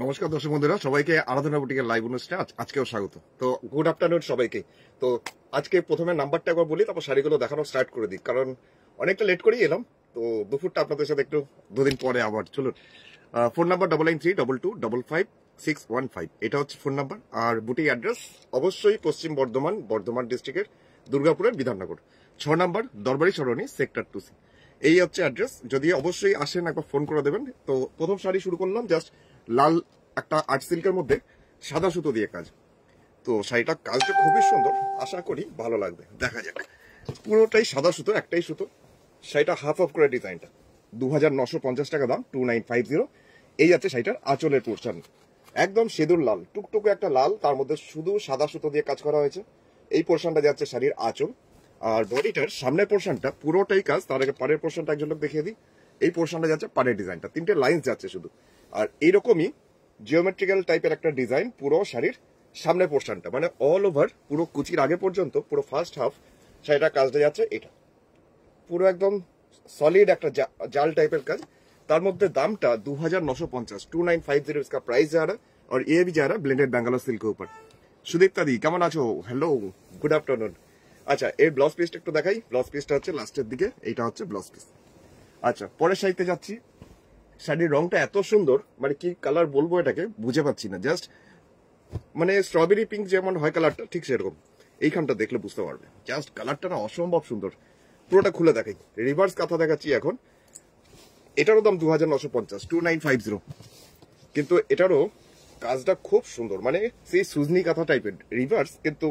নমস্কার দর্শক বন্ধুরা, সবাইকে আরাধনা বুটিকের লাইভ অনুষ্ঠানে আজকেও স্বাগত। তো গুড আফটারনুন সবাইকে। তো আজকে প্রথমে নাম্বারটা একবার বলি, তারপর শাড়িগুলো দেখানো স্টার্ট করে দিই, কারণ অনেকটা লেট করেই এলাম। তো দুপুরটা আপনাদের সাথে একটু দুদিন পরে আবার চলুন। ফোন নাম্বার 9932225615, এটা হচ্ছে ফোন নাম্বার। আর বুটিক অ্যাড্রেস অবশ্যই পশ্চিম বর্ধমান ডিস্ট্রিক্টের দুর্গাপুরের বিধাননগর 6 নাম্বার দরবারি সরণি সেক্টর 2C। এই হচ্ছে অ্যাড্রেস। যদি অবশ্যই আসেন একবার ফোন করে দেবেন। তো প্রথম শাড়ি শুরু করলাম, জাস্ট লাল একটা আর্ট সিল্কের মধ্যে সাদা সুতো দিয়ে কাজ। তো শাড়িটা কাজটা খুবই সুন্দর, আশা করি ভালো লাগবে। দেখা যাক। পুরোটাই সাদা সুতো, একটাই সুতো। শাড়িটা হাফ অফ করে ডিজাইনটা 2950 টাকা দাম, 2950। এই যাচ্ছে শাড়িটার আঁচলের পোর্শন, একদম সেদুর লাল, টুকটুকু একটা লাল, তার মধ্যে শুধু সাদা সুতো দিয়ে কাজ করা হয়েছে। এই পোর্শনটা যাচ্ছে শাড়ির আঁচল। আর বডিটার সামনের পোর্শনটা পুরোটাই কাজ। তার আগে পাড়ের পোর্শনটা একজন লোক দেখিয়ে দিই। এই পোর্শনটা যাচ্ছে পাড়ের ডিজাইনটা, 3টে লাইন যাচ্ছে শুধু। আর এইরকমই জিওমেট্রিক্যাল টাইপের একটা ডিজাইন পুরো শাড়ির সামনের পোর্শনটা, মানে অল ওভার পুরো কুচির আগে পর্যন্ত পুরো ফার্স্ট হাফ শাড়িটার কাজটা যাচ্ছে এটা। পুরো একদম সলিড একটা জাল টাইপের কাজ। তার মধ্যে দামটা 2950, 2950 इसका प्राइस जा रहा है। और ये भी जा रहा है ब्लेंडेड बेंगालोर सिल्क के ऊपर। সুদীপ্তা দি কেমন আছো? Hello, good afternoon. আচ্ছা, এর ব্লাউজ পিসটা একটু দেখাই। ব্লাউজ পিসটা হচ্ছে লাস্টের দিকে, এইটা হচ্ছে ব্লাউজ পিস। আচ্ছা, পরের শাড়িতে যাচ্ছি। শাড়ির রংটা এত সুন্দর, মানে কি কালার বলবো এটাকে বুঝে পাচ্ছি না। জাস্ট মানে স্ট্রবেরি পিঙ্ক যেমন হয় কালারটা, ঠিক সেরকম। এইখানটা দেখলে বুঝতে পারবে, জাস্ট কালারটা না অসম্ভব সুন্দর। পুরোটা খুলে দেখাই। রিভার্স কাঁথা দেখাচ্ছি এখন। এটারও দাম 2950, 2950। কিন্তু এটারও কাজটা খুব সুন্দর, মানে সেই সুজনি কাঁথা টাইপের রিভার্স, কিন্তু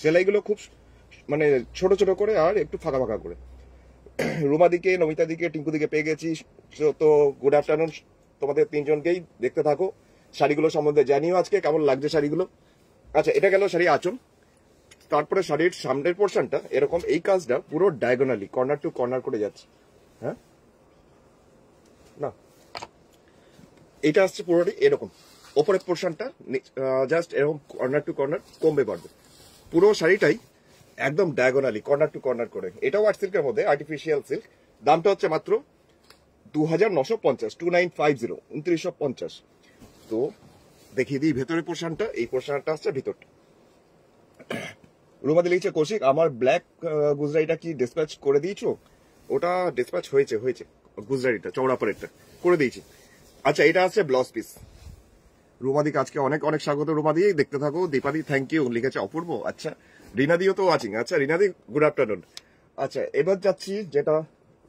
সেলাইগুলো খুব মানে ছোট ছোট করে আর একটু ফাঁকা ফাঁকা করে। রুমা দিকে, নমিতা দিকে, টিঙ্কু দিকে পেয়ে গেছি। তো গুড আফটারনুন তোমাদের তিনজনকেই। দেখতে থাকো, শাড়িগুলো সম্বন্ধে জানিও আজকে কেমন লাগছে শাড়িগুলো। আচ্ছা, এটা গেল শাড়ি আঁচল। তারপরে শাড়ির সামনের পোর্শনটা এরকম, এই কাজটা পুরো ডায়াগোনালি কর্নার টু কর্নার করে যাচ্ছে। হ্যাঁ না, এটা আসছে পুরোটাই এরকম। ওপরের পোর্শনটা জাস্ট এরকম কর্নার টু কর্নার কমবে বাড়বে। পুরো শাড়িটাই একদম ডায়াগোনালি কর্নার টু কর্নার করে। এটাও আর্ট সিল্কের মধ্যে, আর্টিফিশিয়াল সিল্ক। দামটা হচ্ছে মাত্র 2950, 2950, 2950। তো দেখিয়ে দিই ভেতরের পোর্শনটা। এই পোর্শনটা আসছে ভিতরটা। রুমাদি লিখছে, কৌশিক আমার ব্ল্যাক গুজরাইটা কি ডিসপ্যাচ করে দিয়েছো? ওটা ডিসপ্যাচ হয়েছে গুজরাইটা চওড়া পরেরটা করে দিয়েছি। আচ্ছা, এটা আছে ব্লাউজ পিস। রুমাদিকে আজকে অনেক অনেক স্বাগত। রুমাদি দেখতে থাকো। দীপাদি থ্যাংক ইউ লিখেছে, অপূর্ব। আচ্ছা, রিনাদিও তো আছেন। আচ্ছা রিনাদি, গুড আফটারনুন। আচ্ছা, এবার যাচ্ছি যেটা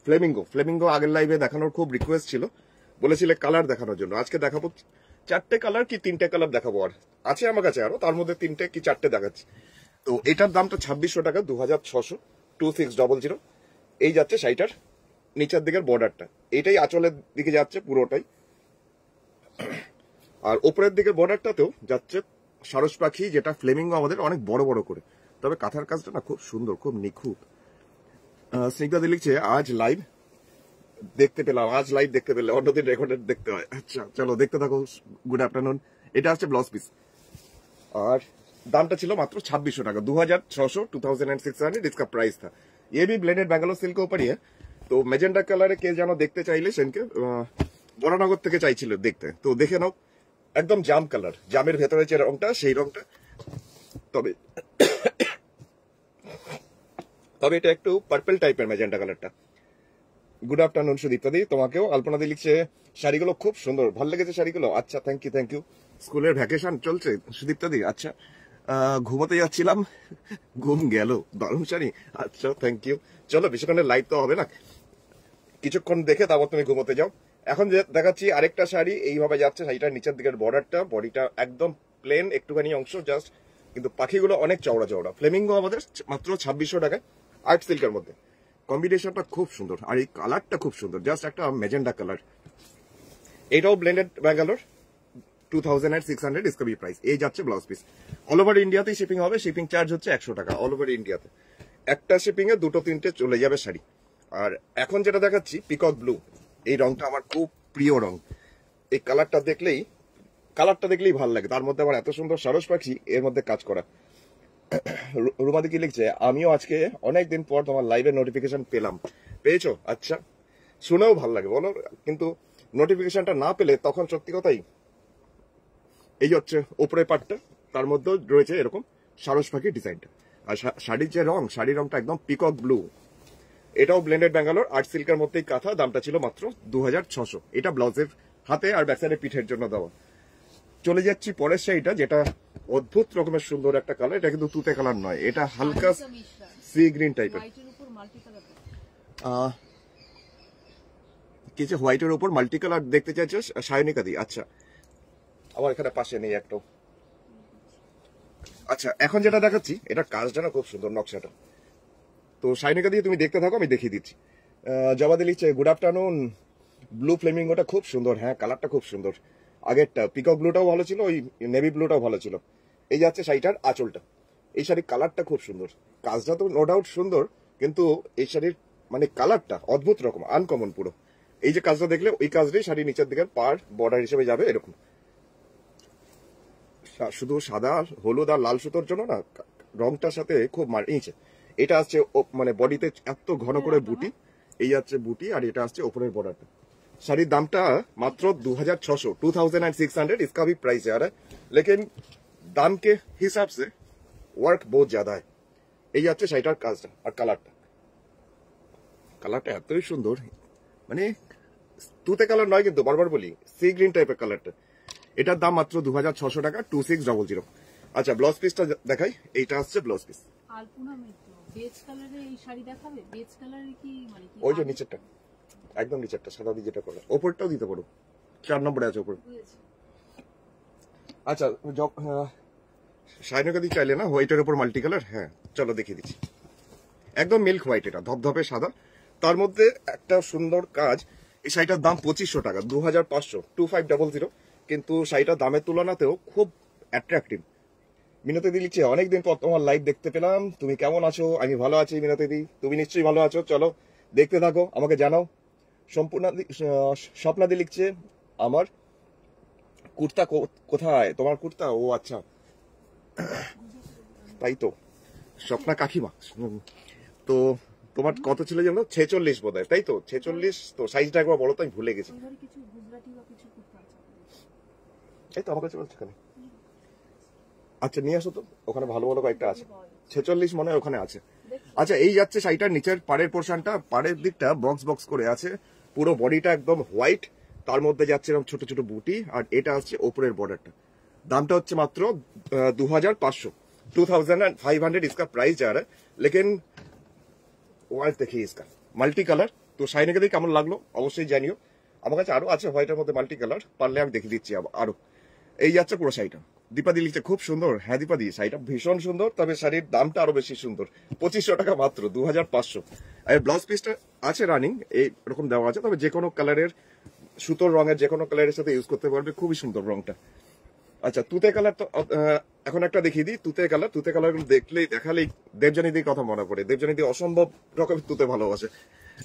ফ্লেমিঙ্গো আগের লাইভে দেখানোর খুব রিকোয়েস্ট ছিল, বলেছিলে কালার দেখানোর জন্য। আজকে দেখাবো 4টে কালার কি 3টে কালার দেখাবো। আর আছে আমার কাছে আরো, তার মধ্যে 3টে কি 4টে দেখাচ্ছি। তো এটার দামটা 2600 টাকা, 2600, 2600। এই যাচ্ছে শাড়িটার নিচের দিকের বর্ডারটা, এটাই আঁচলের দিকে যাচ্ছে পুরোটাই। আর ওপরের দিকের বর্ডারটাতেও যাচ্ছে সারস পাখি, যেটা ফ্লেমিঙ্গো আমাদের অনেক বড় বড় করে। তবে কাঁথার কাজটা না খুব সুন্দর, খুব নিখুঁত। স্নিগ্ধাদি লিখছে, আজ লাইভ দেখতে পেলাম। আজ লাইভ দেখতে পেলে, অন্যদিন রেকর্ডেড দেখতে হয়। আচ্ছা চলো দেখতে থাকো। Good afternoon. এটা হচ্ছে ব্লাউজ পিস। আর দামটা ছিল মাত্র 2600 টাকা, 2600, 2600 इसका प्राइस था। ये भी ब्लेंडेड बेंगालोर सिल्क के ऊपर ही है। তো মেজেন্ডা কালারে কে যেন দেখতে চাইলে সেনকে বরানগর থেকে চাইছিল দেখতে, তো দেখে নাও। একদম জাম কালার, জামের ভেতরে যে রংটা সেই রংটা। তবে তবে এটা একটু পার্পল টাইপের মেজেন্ডা কালারটা। গুড আফটারনুন সুদীপ্তাদি, তোমাকেও। আলপনাদি লিখছে, শাড়িগুলো খুব সুন্দর, ভালো লেগেছে শাড়িগুলো। আচ্ছা থ্যাংক ইউ। স্কুলের ভ্যাকেশন চলছে সুদীপ্তাদি। আচ্ছা, ঘুমোতে যাচ্ছিলাম, ঘুম গেল। দারুণ শাড়ি। আচ্ছা থ্যাংক ইউ। চলো, বেশিক্ষণের লাইভ তো হবে না, কিছুক্ষণ দেখে তারপর তুমি ঘুমোতে যাও। এখন দেখাচ্ছি আরেকটা শাড়ি। এইভাবে যাচ্ছে শাড়িটার নিচের দিকের বর্ডারটা, বডিটা একদম প্লেন, একটুখানি অংশ জাস্ট, কিন্তু পাখিগুলো অনেক চওড়া চওড়া। ফ্লেমিঙ্গো আমাদের মাত্র 2600 টাকায়, আর্ট সিল্কের মধ্যে। কম্বিনেশনটা খুব সুন্দর, আর এই কালারটা খুব সুন্দর, জাস্ট একটা মেজেন্ডা কালার। এটাও ব্লেন্ডেড ব্যাঙ্গালোর, 2600 इसका भी प्राइस। এই যাচ্ছে ব্লাউজ পিস। অল ওভার ইন্ডিয়াতেই শিপিং হবে, শিপিং চার্জ হচ্ছে 100 টাকা অল ওভার ইন্ডিয়াতে। একটা শিপিং এ 2-3টে চলে যাবে শাড়ি। আর এখন যেটা দেখাচ্ছি পিকক ব্লু, এই রংটা আমার খুব প্রিয় রং। এই কালারটা দেখলেই ভালো লাগে। তার মধ্যে আমার এত সুন্দর সারস পাখি এর মধ্যে কাজ করা। রুমাদি কি লিখছে, আমিও আজকে অনেকদিন পর তোমার লাইভের নোটিফিকেশন পেলাম। পেয়েছো? আচ্ছা, শুনেও ভালো লাগে বলো। কিন্তু নোটিফিকেশনটা না পেলে তখন সত্যি কথাই এই হচ্ছে ওপরের পাটটা, তার মধ্যে রয়েছে এরকম সারস পাখি ডিজাইনটা। আর শাড়ির যে রং, শাড়ির রংটা একদম পিকক ব্লু। এটাও ব্লেন্ডেড ব্যাঙ্গালোর আর্ট সিল্কের মধ্যেই কাঁথা, দামটা ছিল মাত্র 2600। এটা ব্লাউজের হাতে আর ব্যাকসাইডে পিঠের জন্য দেওয়া। চলে যাচ্ছি পরের শাড়িটা, যেটা অদ্ভুত রকমের সুন্দর একটা কালার। এটা কিন্তু তুতে কালার নয়, এটা হালকা সি গ্রিন টাইপের, কিছু হোয়াইটের উপর মাল্টি কালার দেখতে চাইছো সায়নিকা দি? আচ্ছা, আমার এখানে পাশে নেই একটু। আচ্ছা, এখন যেটা দেখাচ্ছি এটা কাজটা না খুব সুন্দর, নকশাটা। তো সায়নিকা দিয়ে তুমি দেখতে থাকো, আমি দেখিয়ে দিচ্ছি। জবাদি লিখছে গুড আফটারনুন, ব্লু ফ্লেমিঙ্গোটা খুব সুন্দর। হ্যাঁ, কালারটা খুব সুন্দর। আগেরটা পিকক ব্লুটাও ভালো ছিল, ওই নেভি ব্লুটাও ভালো ছিল। এই যাচ্ছে শাড়িটার আঁচলটা। এই শাড়ির কালারটা খুব সুন্দর, কাজটা তো নো ডাউট সুন্দর, কিন্তু এই শাড়ির মানে কালারটা অদ্ভুত রকম, আনকমন পুরো। এই যে কাজটা দেখলে, ওই কাজটাই শাড়ির নিচের দিকে পার বর্ডার হিসেবে যাবে এরকম। শুধু সাদা, হলুদ আর লাল সুতোর জন্য না, রংটার সাথে খুব মানিয়েছে। এটা আসছে মানে বডিতে এত ঘন করে বুটি, এই যাচ্ছে বুটি, আর এটা আসছে ওপরের বর্ডারটা। শাড়ির দামটা মাত্র 2600, 2600 इसका भी प्राइस है, लेकिन दाम के हिसाब से वर्क बहुत ज्यादा है। এই যাচ্ছে শাড়িটার কাজটা আর কালারটা। কালারটা এতই সুন্দর, মানে তুতে কালার নয়, কিন্তু বারবার বলি সি গ্রিন টাইপের কালারটা। এটার দাম মাত্র 2600 টাকা, 2600। আচ্ছা, ব্লাউজ পিসটা দেখাই। এইটা আসছে ব্লাউজ পিস। আলপনা মিত্র বেজ কালারে এই শাড়ি দেখাবে। বেজ কালারে কি মানে কি? ওই যে নিচেরটা, একদম নিচেরটা সাদা দিয়ে যেটা করে, ওপরটাও দিতে পারো, 4 নম্বরে আছে ওপর। আচ্ছা, শাইনকাদি চাইলে না হোয়াইটের উপর মাল্টি কালার। হ্যাঁ, চলো দেখিয়ে দিচ্ছি। একদম মিল্ক হোয়াইট, এটা ধপধপে সাদা, তার মধ্যে একটা সুন্দর কাজ। এই শাড়িটার দাম 2500 টাকা, 2500, 2500। কিন্তু শাড়িটার দামের তুলনাতেও খুব অ্যাট্রাকটিভ। মিনতি দি লিখছে অনেকদিন পর তোমার লাইভ দেখতে পেলাম, তুমি কেমন আছো? আমি ভালো আছি মিনতি দি, তুমি নিশ্চয়ই ভালো আছো। চলো দেখতে থাকো, আমাকে জানাও। সম্পূর্ণ স্বপ্নাদি লিখছে আমার কুর্তা কোথায়? তোমার কুর্তা? ও আচ্ছা, তাই তো স্বপ্না কাকিমা। তো তোমার কত ছিল যেন? 46 বোধ হয়, তাই তো 46। তো সাইজটা একবার বলো তো, আমি ভুলে গেছি। এই তো আমার কাছে বলছে এখানে। আচ্ছা, নিয়ে আসো তো, ওখানে ভালো ভালো কয়েকটা আছে। 46 মনে হয় ওখানে আছে। আচ্ছা, এই যাচ্ছে শাড়িটার নিচের পাড়ের পোর্শনটা, পাড়ের দিকটা বক্স বক্স করে আছে, পুরো বডিটা একদম হোয়াইট, তার মধ্যে যাচ্ছে এরকম ছোট ছোট বুটি, আর এটা আসছে ওপরের বর্ডারটা। দামটা হচ্ছে মাত্র 2500, 2500 इसका प्राइस जा रहा है। लेकिन ওয়াইজ देखिए इसका মাল্টি কালার। তো শাইনিকে দিয়ে কেমন লাগলো অবশ্যই জানিও। আমার কাছে আরো আছে হোয়াইটের মধ্যে মাল্টি কালার, পারলে আমি দেখিয়ে দিচ্ছি আরো। এই যাচ্ছে পুরো শাড়িটা। দীপাদি লিখছে খুব সুন্দর। হ্যাঁ দীপাদি, শাড়িটা ভীষণ সুন্দর, তবে শাড়ির দামটা আরো বেশি সুন্দর, 2500 টাকা মাত্র, 2500। আর ব্লাউজ পিসটা আছে রানিং, এরকম দেওয়া আছে, তবে যে কোনো কালারের সুতোর রঙের যে কোনো কালারের সাথে ইউজ করতে পারবে, খুবই সুন্দর রংটা। আচ্ছা, তুতে কালার তো এখন একটা দেখিয়ে দিই। তুতে কালার, তুতে কালার দেখালেই দেবজানীদির কথা মনে পড়ে। দেবজানীদি অসম্ভব রকমের তুতে ভালোবাসে।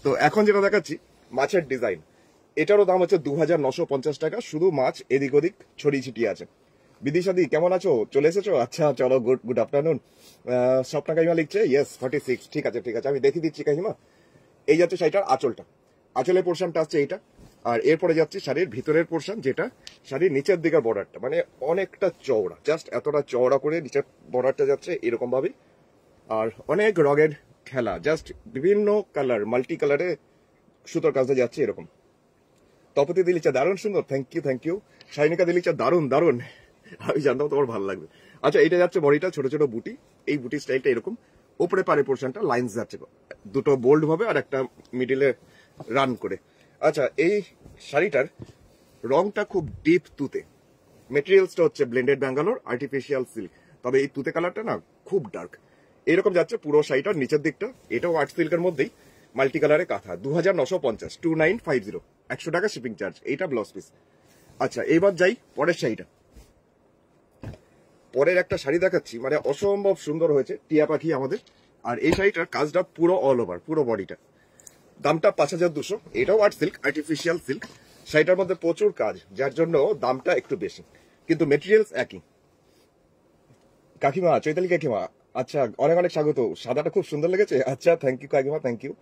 তো এখন যেটা দেখাচ্ছি মাছের ডিজাইন, এটারও দাম হচ্ছে 2950 টাকা। শুধু মাছ এদিক ওদিক ছড়িয়ে ছিটিয়ে আছে। বিদিশাদি কেমন আছো? চলে এসেছো? আচ্ছা চলো, গুড আফটারনুন। স্বপ্না কাহিমা লিখছে ইয়েস 46। ঠিক আছে ঠিক আছে, আমি দেখিয়ে দিচ্ছি কাহিমা। এই যাচ্ছে শাড়িটার আঁচলটা, আঁচলের পোর্শনটা আসছে এইটা। আর এরপরে যাচ্ছে শাড়ির ভিতরের পোর্শন, যেটা শাড়ির নিচের দিকের বর্ডারটা, মানে অনেকটা চওড়া, জাস্ট এতটা চওড়া করে নিচের বর্ডারটা যাচ্ছে এরকম ভাবে। আর অনেক রঙের খেলা, জাস্ট বিভিন্ন কালার, মাল্টি কালারে সুতোর কাজটা যাচ্ছে এরকম। তপতি দিলিচা দারুণ সুন্দর, থ্যাংক ইউ থ্যাংক ইউ। শাইনিকা দিলিচা দারুণ দারুণ, আমি জানতাম তোমার ভালো লাগবে। আচ্ছা, এটা যাচ্ছে বডিটা ছোট ছোট বুটি, এই বুটি স্টাইলটা এরকম। ওপরে পারে পোর্শনটা লাইন্স যাচ্ছে দুটো বোল্ড ভাবে, আর একটা মিডিলে রান করে। আচ্ছা, এই শাড়িটার রংটা খুব ডিপ তুতে, মেটেরিয়ালসটা হচ্ছে ব্লেন্ডেড ব্যাঙ্গালোর আর্টিফিশিয়াল সিল্ক, তবে এই তুতে কালারটা না খুব ডার্ক। এরকম যাচ্ছে পুরো শাড়িটার নিচের দিকটা। এটাও আর্ট সিল্কের মধ্যেই মাল্টি কালারে কাঁথা, 2950, 2950, 100 টাকা শিপিং চার্জ। এইটা ব্লাউজ পিস। আচ্ছা, এবার যাই পরের শাড়িটা। পরের একটা শাড়ি দেখাচ্ছি, মানে অসম্ভব সুন্দর হয়েছে, টিয়া পাখি আমাদের। আর এই শাড়িটার কাজটা পুরো অল ওভার, পুরো বডিটা। দামটা 5200। এটাও আর্ট সিল্ক, আর্টিফিশিয়াল সিল্ক। শাড়িটার মধ্যে প্রচুর কাজ, যার জন্য দামটা একটু বেশি, কিন্তু মেটেরিয়ালস একই। কাকিমা, চৈতালি কাকিমা, আচ্ছা অনেক অনেক স্বাগত। সাদাটা খুব সুন্দর লেগেছে। আচ্ছা, থ্যাংক ইউ কাকিমা, থ্যাংক ইউ।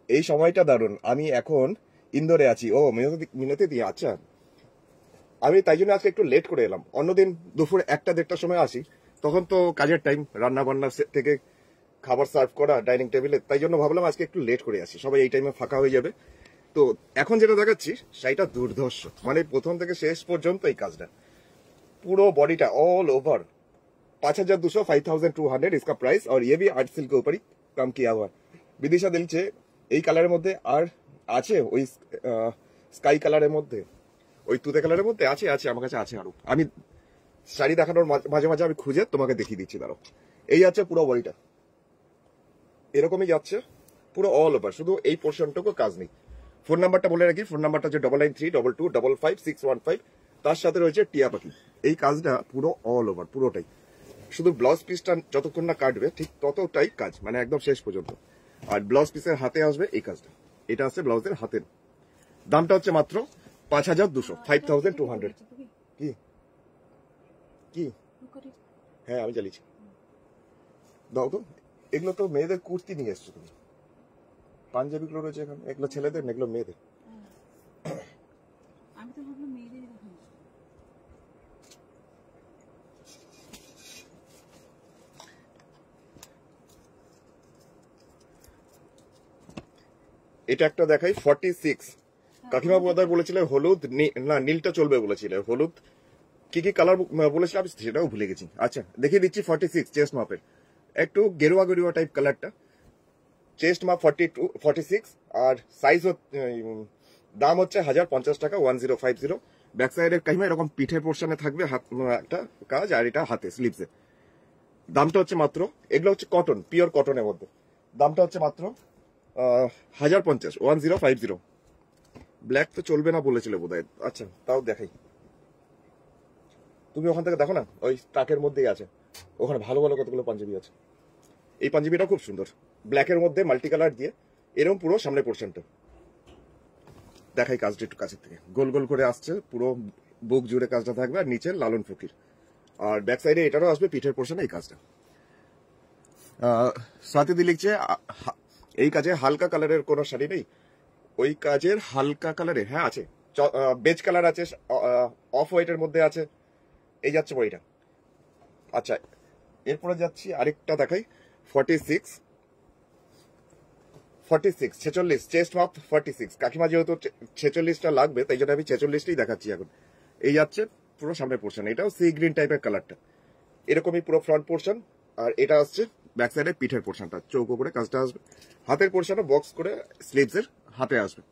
এই সময়টা দারুণ। আমি এখন ইন্দোরে আছি। ও মিনতি দি, আচ্ছা আমি তাই জন্য আজকে একটু লেট করে এলাম। অন্যদিন দুপুর 1টা-1.5টার সময় আসি, তখন তো কাজের টাইম, রান্না বান্না থেকে খাবার সার্ভ করা ডাইনিং টেবিলে, তাই জন্য ভাবলাম আজকে একটু লেট করে আসি, সবাই এই টাইমে ফাঁকা হয়ে যাবে। তো এখন যেটা দেখাচ্ছি সেটা দুর্ধর্ষ, মানে প্রথম থেকে শেষ পর্যন্ত এই কাজটা पूरा बॉडीটা ऑल ओवर 5200 5200 इसका प्राइस और ये भी आर्ट सिल्क के ऊपर ही कम किया हुआ है। বিদিশা দিলছে এই কালারের মধ্যে আর আছে ওই স্কাই কালারের মধ্যে, ওই তুতে কালারের মধ্যে আছে আছে আমার কাছে আছে আরো। আমি শাড়ি দেখানোর মাঝে মাঝে আমি খুঁজে তোমাকে দেখিয়ে দিচ্ছি, দাঁড়াও। এই আছে পুরো বডিটা এরকমই যাচ্ছে পুরো অল ওভার, শুধু এই পোর্শনটুকু কাজ নেই। ফোন নাম্বারটা বলে রাখি, ফোন নাম্বারটা হচ্ছে 9932255615, তার সাথে রয়েছে টিয়া পাখি। এই কাজটা পুরো অল ওভার পুরোটাই, শুধু ব্লাউজ পিসটা যতক্ষণ না কাটবে ঠিক ততটাই কাজ, মানে একদম শেষ পর্যন্ত। আর ব্লাউজ পিসের হাতে আসবে এই কাজটা, এটা আছে ব্লাউজের হাতের। দামটা হচ্ছে মাত্র 5200 5200। কি কি হ্যাঁ আমি চালিয়েছি, দাও তো। এগুলো তো মেয়েদের কুর্তি নিয়ে এসছো তুমি, পাঞ্জাবিগুলো রয়েছে এখানে, এগুলো ছেলেদের না এগুলো মেয়েদের? আমি তো ভাবলাম মেয়েদের দেখাবো। এটা একটা দেখাই 46। কাকিমা বোধহয় বলেছিলেন হলুদ, না নীলটা চলবে বলেছিলে, হলুদ কি কি কালার বলেছিলাম সেটাও ভুলে গেছি। আচ্ছা দেখিয়ে দিচ্ছি 46 চেস্ট মাপের, একটু গেরুয়া গেরুয়া টাইপ কালারটা, চেস্ট মাপ 46 আর সাইজ দাম হচ্ছে 1050 টাকা 1050। ব্যাক সাইডের কাহিমা এরকম পিঠের পোর্শনে থাকবে একটা কাজ, আর এটা হাতে স্লিভসে। দামটা হচ্ছে মাত্র, এগুলো হচ্ছে কটন, পিওর কটনের মধ্যে, দামটা হচ্ছে মাত্র 1050 1050। ব্ল্যাক তো চলবে না বলেছিল বোধহয়, আচ্ছা তাও দেখাই। তুমি ওখান থেকে দেখো না, ওই ট্রাকের মধ্যেই আছে, ওখানে ভালো ভালো কতগুলো পাঞ্জাবি আছে। এই পাঞ্জাবিটা খুব সুন্দর, ব্ল্যাকের মধ্যে মাল্টি কালার দিয়ে এরকম পুরো সামনে পোর্শনটা দেখাই। কাজটা একটু কাছের থেকে গোল গোল করে আসছে, পুরো বুক জুড়ে কাজটা থাকবে, আর নিচে লালন ফকির, আর ব্যাক সাইডে এটারও আসবে পিঠের পোর্শনে এই কাজটা। সাথে লিখছে এই কাজে হালকা কালারের কোনো শাড়ি নেই, ওই কাজের হালকা কালারে হ্যাঁ আছে, বেজ কালার আছে, অফ হোয়াইটের মধ্যে আছে, এই যাচ্ছে বইটা। আচ্ছা এরপরে যাচ্ছি আরেকটা দেখাই 46 46 চেস্ট মাপ 46। কাকিমা যেহেতু 46টা লাগবে তাই জন্য আমি 46টাই দেখাচ্ছি এখন। এই যাচ্ছে পুরো সামনের পোর্শন, এটাও সি গ্রিন টাইপের কালারটা, এরকমই পুরো ফ্রন্ট পোর্শন, আর এটা আসছে ব্যাক সাইডে পিঠের পোর্শনটা, চৌকো করে কাজটা আসবে, হাতের পোর্শনে বক্স করে স্লিভসের হাতে আসবে।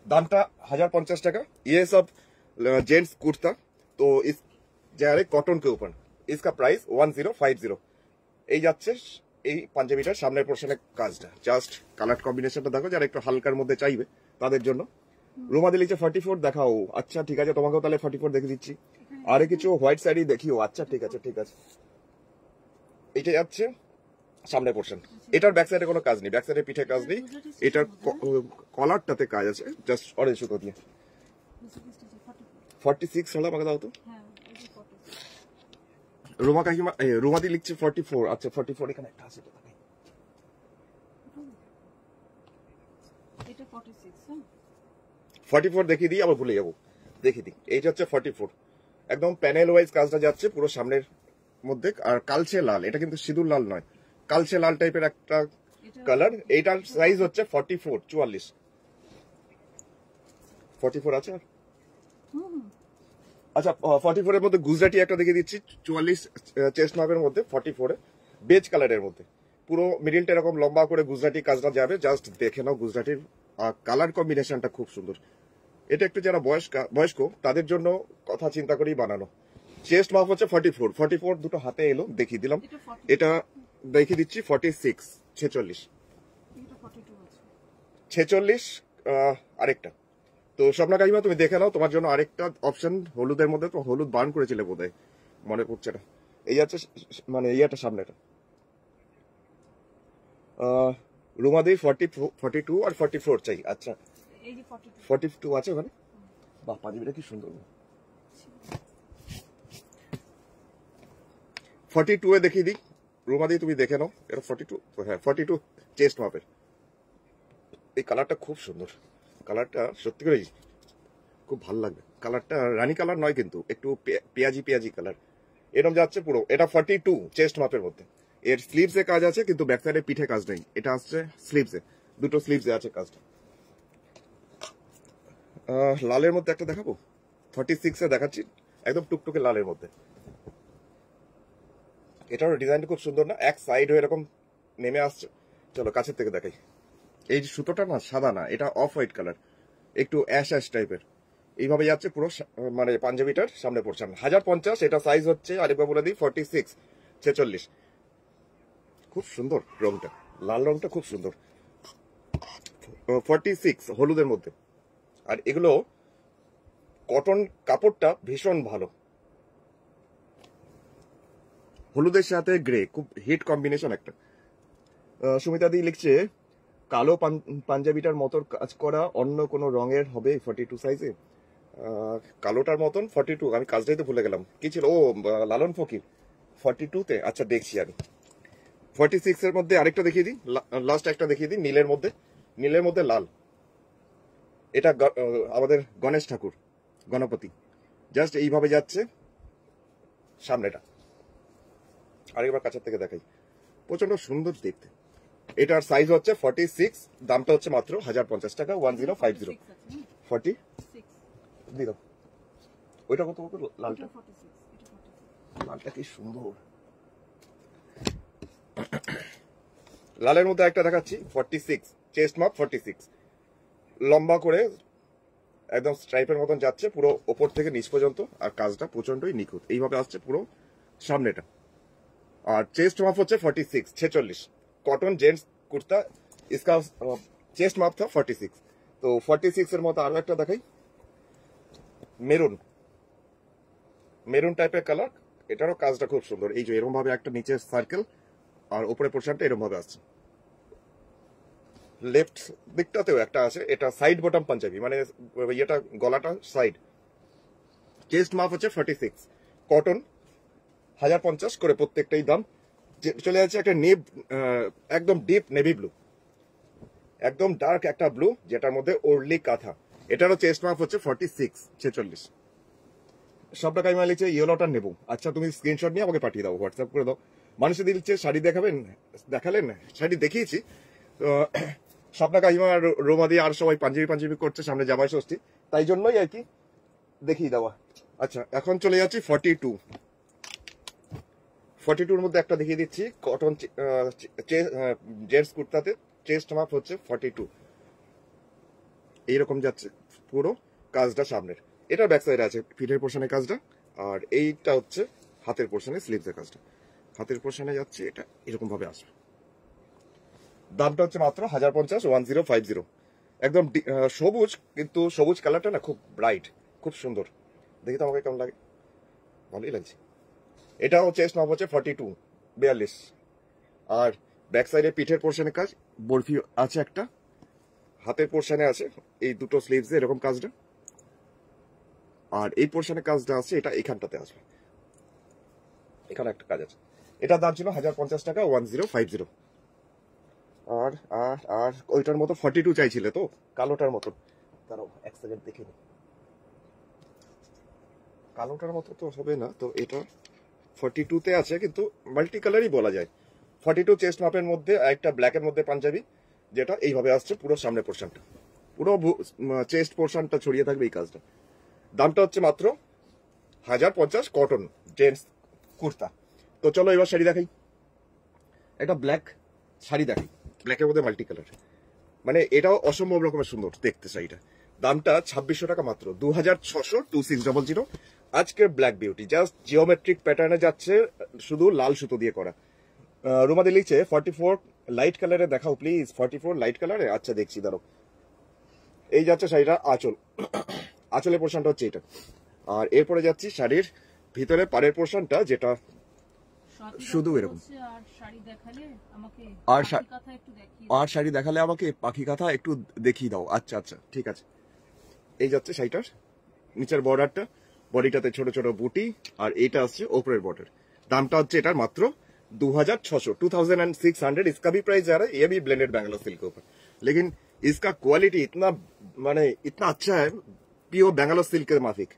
दामटा 1050 টাকা। ये सब जेंट्स कुर्ता, तो इस जारे कॉटन के ऊपर इसका प्राइस 1050। এই যাচ্ছে এই পাঞ্জাবিটার সামনের পোর্শনের কাজটা, জাস্ট কালার কম্বিনেশনটা দেখো, যারা একটু হালকার মধ্যে চাইবে তাদের জন্য। রুমা দিলিছে 44 দেখাও, আচ্ছা ঠিক আছে, তোমাকেও তাহলে 44 দেখে দিচ্ছি। আরে কিছু হোয়াইট শাড়ি দেখিও, আচ্ছা ঠিক আছে ঠিক আছে। এটা যাচ্ছে সামনের পোর্শন, এটার ব্যাক সাইডে কোনো কাজ নেই, ব্যাক সাইডে পিঠে কাজ নেই, এটার কলারটাতে কাজ আছে জাস্ট অরেঞ্জ সুতো দিয়ে। 46 হলো, আমাকে দাও তো। রুমা কাকিমা রুমাদি লিখছে 44, আচ্ছা 44 এখানে একটা আছে তো, দেখাই। এটা 46 হ্যাঁ 44 দেখিয়ে দিই, আবার ভুলে যাবো, দেখিয়ে দিই। এইটা হচ্ছে 44, একদম প্যানেল ওয়াইজ কাজটা যাচ্ছে পুরো সামনের মধ্যে। আর কালচে লাল, এটা কিন্তু সিঁদুর লাল নয়, কালচে লাল টাইপের একটা কালার। এইটার সাইজ হচ্ছে 44 44 আছে। আচ্ছা 44 এর মধ্যে গুজরাটি একটা দেখে দিচ্ছি, 44 চেস্ট মাপের মধ্যে 44 বেজ কালারের মধ্যে, পুরো মিডিলটা এরকম লম্বা করে গুজরাটি কাজটা যাবে, জাস্ট দেখে নাও। গুজরাটির কালার কম্বিনেশনটা খুব সুন্দর। এটা একটু যারা বয়স্ক তাদের জন্য কথা চিন্তা করেই বানানো। চেস্ট মাপ হচ্ছে 44 দুটো হাতে এলো, দেখিয়ে দিলাম। এটা দেখিয়ে দিচ্ছি 46 46 আরেকটা। তো স্বপ্না কাকিমা তুমি দেখে নাও, তোমার জন্য আরেকটা অপশন হলুদের মধ্যে, তো হলুদ বার্ন করেছিলে বোধহয়, মনে পড়ছে না। এই আছে মানে ইয়েটা সামনেটা। রুমাদি 42 আর 44 চাই। আচ্ছা এই যে 42 আছে ওখানে, বাহ পাঞ্জাবিটা কি সুন্দর। 42 এ দেখিয়ে দিই, রুমাদি তুমি দেখে নাও। এটা 42 তো, হ্যাঁ 42 চেস্ট মাপের। এই কালারটা খুব সুন্দর, কালারটা সত্যি করে খুব ভালো লাগবে। কালারটা রানী কালার নয় কিন্তু একটু পেঁয়াজি পেঁয়াজি কালার এরকম যাচ্ছে পুরো। এটা 42 চেস্ট মাপের মধ্যে। এর স্লিভসে কাজ আছে কিন্তু ব্যাক সাইডে পিঠে কাজ নেই। এটা আসছে স্লিভসে, দুটো স্লিভসে আছে কাজটা। লালের মধ্যে একটা দেখাবো, 46 এ দেখাচ্ছি, একদম টুকটুকে লালের মধ্যে। এটার ডিজাইনটা খুব সুন্দর না, এক সাইড হয়ে এরকম নেমে আসছে। চলো কাছের থেকে দেখাই। এই সুতোটা না সাদা না, এটা অফ হোয়াইট কালার, একটু অ্যাশ অ্যাশ টাইপের। এইভাবে যাচ্ছে পুরো মানে পাঞ্জাবিটার সামনে পোর্শন। 1050, এটা সাইজ হচ্ছে আরেকবার বলে দিই 46 46। খুব সুন্দর রংটা, লাল রংটা খুব সুন্দর। 46 হলুদের মধ্যে। আর এগুলো কটন কাপড়টা ভীষণ ভালো, হলুদের সাথে গ্রে, খুব হিট কম্বিনেশন একটা। সুমিতা দি লিখছে কালো পাঞ্জাবিটার মতো কাজ করা অন্য কোনো রঙের হবে 42 সাইজে। কালোটার মতন 42, আমি কাজটাই তো ভুলে গেলাম কি ছিল। ও লালন ফকির 42 তে। আচ্ছা দেখছি আমি 46 এর মধ্যে আরেকটা দেখিয়ে দিই, লাস্ট একটা দেখিয়ে দিই, নীলের মধ্যে, নীলের মধ্যে লাল। এটা আমাদের গণেশ ঠাকুর, গণপতি, জাস্ট এইভাবে যাচ্ছে সামনেটা। আরেকবার কাছের থেকে দেখাই, প্রচন্ড সুন্দর দেখতে। এটার সাইজ হচ্ছে 46, দামটা হচ্ছে মাত্র 1050 টাকা, 1050। 40 দিয়ে দাও। ওইটা কত কত? লালটা, লালটা কি সুন্দর। লালের মধ্যে একটা দেখাচ্ছি 46, চেস্ট মাপ 46, লম্বা করে একদম স্ট্রাইপের মতন যাচ্ছে পুরো ওপর থেকে নিচ পর্যন্ত। আর কাজটা প্রচন্ডই নিখুঁত, এইভাবে আসছে পুরো সামনেটা। আর চেস্ট মাপ হচ্ছে 46 46, কটন জেন্টস কুর্তা। इसका চেস্ট মাপ था 46। তো 46 এর মতো আরো একটা দেখাই, মেরুন, মেরুন টাইপের কালার। এটারও কাজটা খুব সুন্দর। এই যে এরকম ভাবে একটা নিচে সার্কেল আর উপরে পোর্শনটা এরকম ভাবে আসছে। লেফট দিকটাতেও একটা আছে, এটা সাইড বটম পাঞ্জাবি, মানে এটা গলাটা সাইড। চেস্ট মাপ হচ্ছে 46, কটন, 1050 করে প্রত্যেকটাই দাম। চলে যাচ্ছে একটা একদম ডিপ নেভি ব্লু, একদম ডার্ক একটা ব্লু যেটার মধ্যে ওরলি কাঁথা। এটারও চেস্ট মাপ হচ্ছে 46 46। সব টাকাই মানে লিখছে ইয়েলোটা নেবো। আচ্ছা তুমি স্ক্রিনশট নিয়ে আমাকে পাঠিয়ে দাও, হোয়াটসঅ্যাপ করে দাও। মানুষের দিচ্ছে শাড়ি দেখাবেন, দেখালেন, শাড়ি দেখিয়েছি। তো সব টাকা হিমা আর রোমা দিয়ে আর সবাই পাঞ্জাবি করছে, সামনে জামাই ষষ্ঠী, তাই জন্যই আর কি দেখিয়ে দেওয়া। আচ্ছা এখন চলে যাচ্ছি 42। 42 মধ্যে একটা দেখিয়ে দিচ্ছি, কটন জেন্টস কুর্তাতে, চেস্ট মাপ হচ্ছে 42। এইরকম যাচ্ছে পুরো কাজটা সামনের। এটা ব্যাক সাইডে আছে ফিটের পোর্শনের কাজটা, আর এইটা হচ্ছে হাতের পোর্শনে স্লিভসের কাজটা। হাতের পোর্শনে যাচ্ছে এটা এরকম ভাবে আসবে। দামটা হচ্ছে মাত্র 1050, 1050। একদম সবুজ, কিন্তু সবুজ কালারটা না খুব ব্রাইট, খুব সুন্দর। দেখি তো আমাকে কেমন লাগে, ভালোই লাগছে। এটাও চেস্ট মাপ হচ্ছে 42 42। আর ব্যাক সাইডে পিঠের পোর্শনের কাজ, বরফি আছে একটা, হাতের পোর্শনে আছে এই দুটো স্লিভসে এরকম কাজটা। আর এই পোর্শনের কাজটা আছে এটা এখানটাতে আসবে, এখানে একটা কাজ আছে। এটার দাম ছিল 1050 টাকা, 1050। আর আর আর ওইটার মতো 42 চাইছিলে তো, কালোটার মতো। দাঁড়াও এক সেকেন্ড দেখে নি, কালোটার মতো তো হবে না তো। এটা 42 তে আছে কিন্তু মাল্টি কালারই বলা যায়। 42 চেস্ট মাপের মধ্যে একটা ব্ল্যাকের মধ্যে পাঞ্জাবি, যেটা এইভাবে আসছে পুরো সামনে পোর্শনটা, পুরো চেস্ট পোর্শনটা ছড়িয়ে থাকবে এই কাজটা। দামটা হচ্ছে মাত্র 1050, কটন জেন্টস কুর্তা। তো চলো এবার শাড়ি দেখাই, একটা ব্ল্যাক শাড়ি দেখাই, ব্ল্যাকের মধ্যে মাল্টি কালার। মানে এটাও অসম্ভব রকমের সুন্দর দেখতে শাড়িটা। দামটা 2600 টাকা মাত্র, 2600। আজকের ব্ল্যাক বিউটি জাস্ট জিওমেট্রিক প্যাটার্নে যাচ্ছে, শুধু লাল সুতো দিয়ে করা। রুমাদি লিখছে 44 লাইট কালারে দেখাও প্লিজ। 44 লাইট কালারে, আচ্ছা দেখছি দাঁড়ো। এই যাচ্ছে শাড়িটা আঁচল, আঁচলের পোর্শনটা হচ্ছে এটা। আর এরপরে যাচ্ছি শাড়ির ভিতরে পাড়ের পোর্শনটা, যেটা শুধু এরকম। আর শাড়ি দেখালে আমাকে পাখি কাঁথা একটু দেখিয়ে দাও। আচ্ছা আচ্ছা ঠিক আছে। এই যাচ্ছে শাড়িটার নিচের বর্ডারটা, বডিটাতে ছোট ছোট বুটি, আর এইটা আসছে ওপরের বর্ডার। দামটা হচ্ছে এটার মাত্র 2600, 2600। इसका भी प्राइस जा रहा है, ये भी ब्लेंडेड बैंगलोर सिल्क के ऊपर। लेकिन इसका क्वालिटी इतना, माने इतना अच्छा है, পিওর ব্যাঙ্গালোর সিল্কের মাফিক।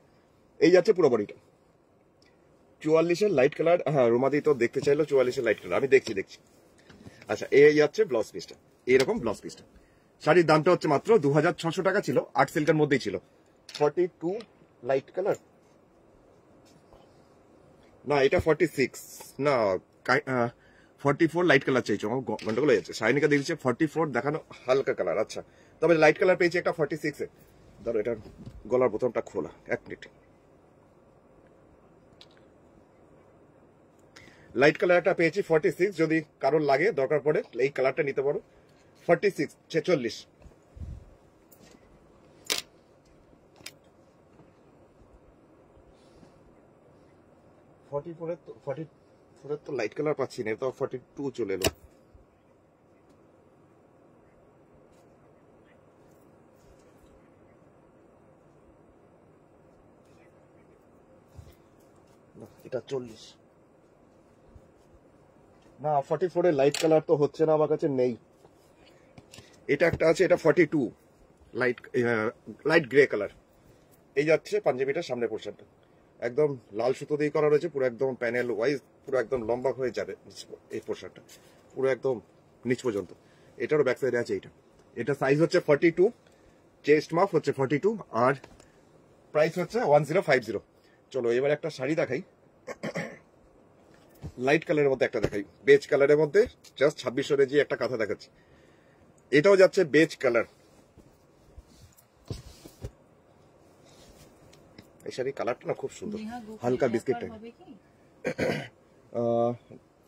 এই যাচ্ছে পুরো বডিটা 44-এর লাইট কালার। হ্যাঁ, রোমাদি তো দেখতে চাইলো 44-এর লাইট কালার, আমি দেখছি। আচ্ছা, এই যাচ্ছে ব্লাউজ পিসটা, এইরকম ব্লাউজ পিসটা। শাড়ির দামটা হচ্ছে মাত্র 2600 টাকা ছিল, আর্ট সিল্কের মধ্যেই ছিল। 42 লাইট কালার, না এটা 46, না 44 লাইট কালার চাইছো, আমার গন্ডগোল হয়ে যাচ্ছে। শাইনিকা দিয়েছে 44 দেখানো হালকা কালার। আচ্ছা, তবে লাইট কালার পেয়েছি একটা 46-এ। ধরো এটার গলার বোতামটা খোলা, 1 মিনিট। লাইট কালার একটা পেয়েছি 46, যদি কারোর লাগে দরকার পড়ে এই কালারটা নিতে পারো। 46 46। তো লাইট কালার পাচ্ছি না, তো 42 চলে এলো। এটা 40, না 44 এর লাইট কালার তো হচ্ছে না, আমার কাছে নেই। এটা একটা আছে, এটা 42 লাইট গ্রে কালার। এই যাচ্ছে পাঞ্জাবিটার সামনে পোর্শনটা একদম লাল সুতো দিয়ে করা রয়েছে, পুরো একদম প্যানেল ওয়াইজ, পুরো একদম লম্বা হয়ে যাবে এই পোর্শনটা, পুরো একদম নিচ পর্যন্ত। এটারও ব্যাক সাইডে আছে। এটা সাইজ হচ্ছে 42, চেস্ট মাপ হচ্ছে 42, আর প্রাইস হচ্ছে 1050। চলো এবার একটা শাড়ি দেখাই, লাইট কালারের মধ্যে একটা দেখাই, বেজ কালারের মধ্যে জাস্ট 2600 রেঞ্জে একটা কাঁথা দেখাচ্ছি। এটাও যাচ্ছে বেজ কালার। এই শাড়ির কালারটা না খুব সুন্দর, হালকা বিস্কিট টাইপ।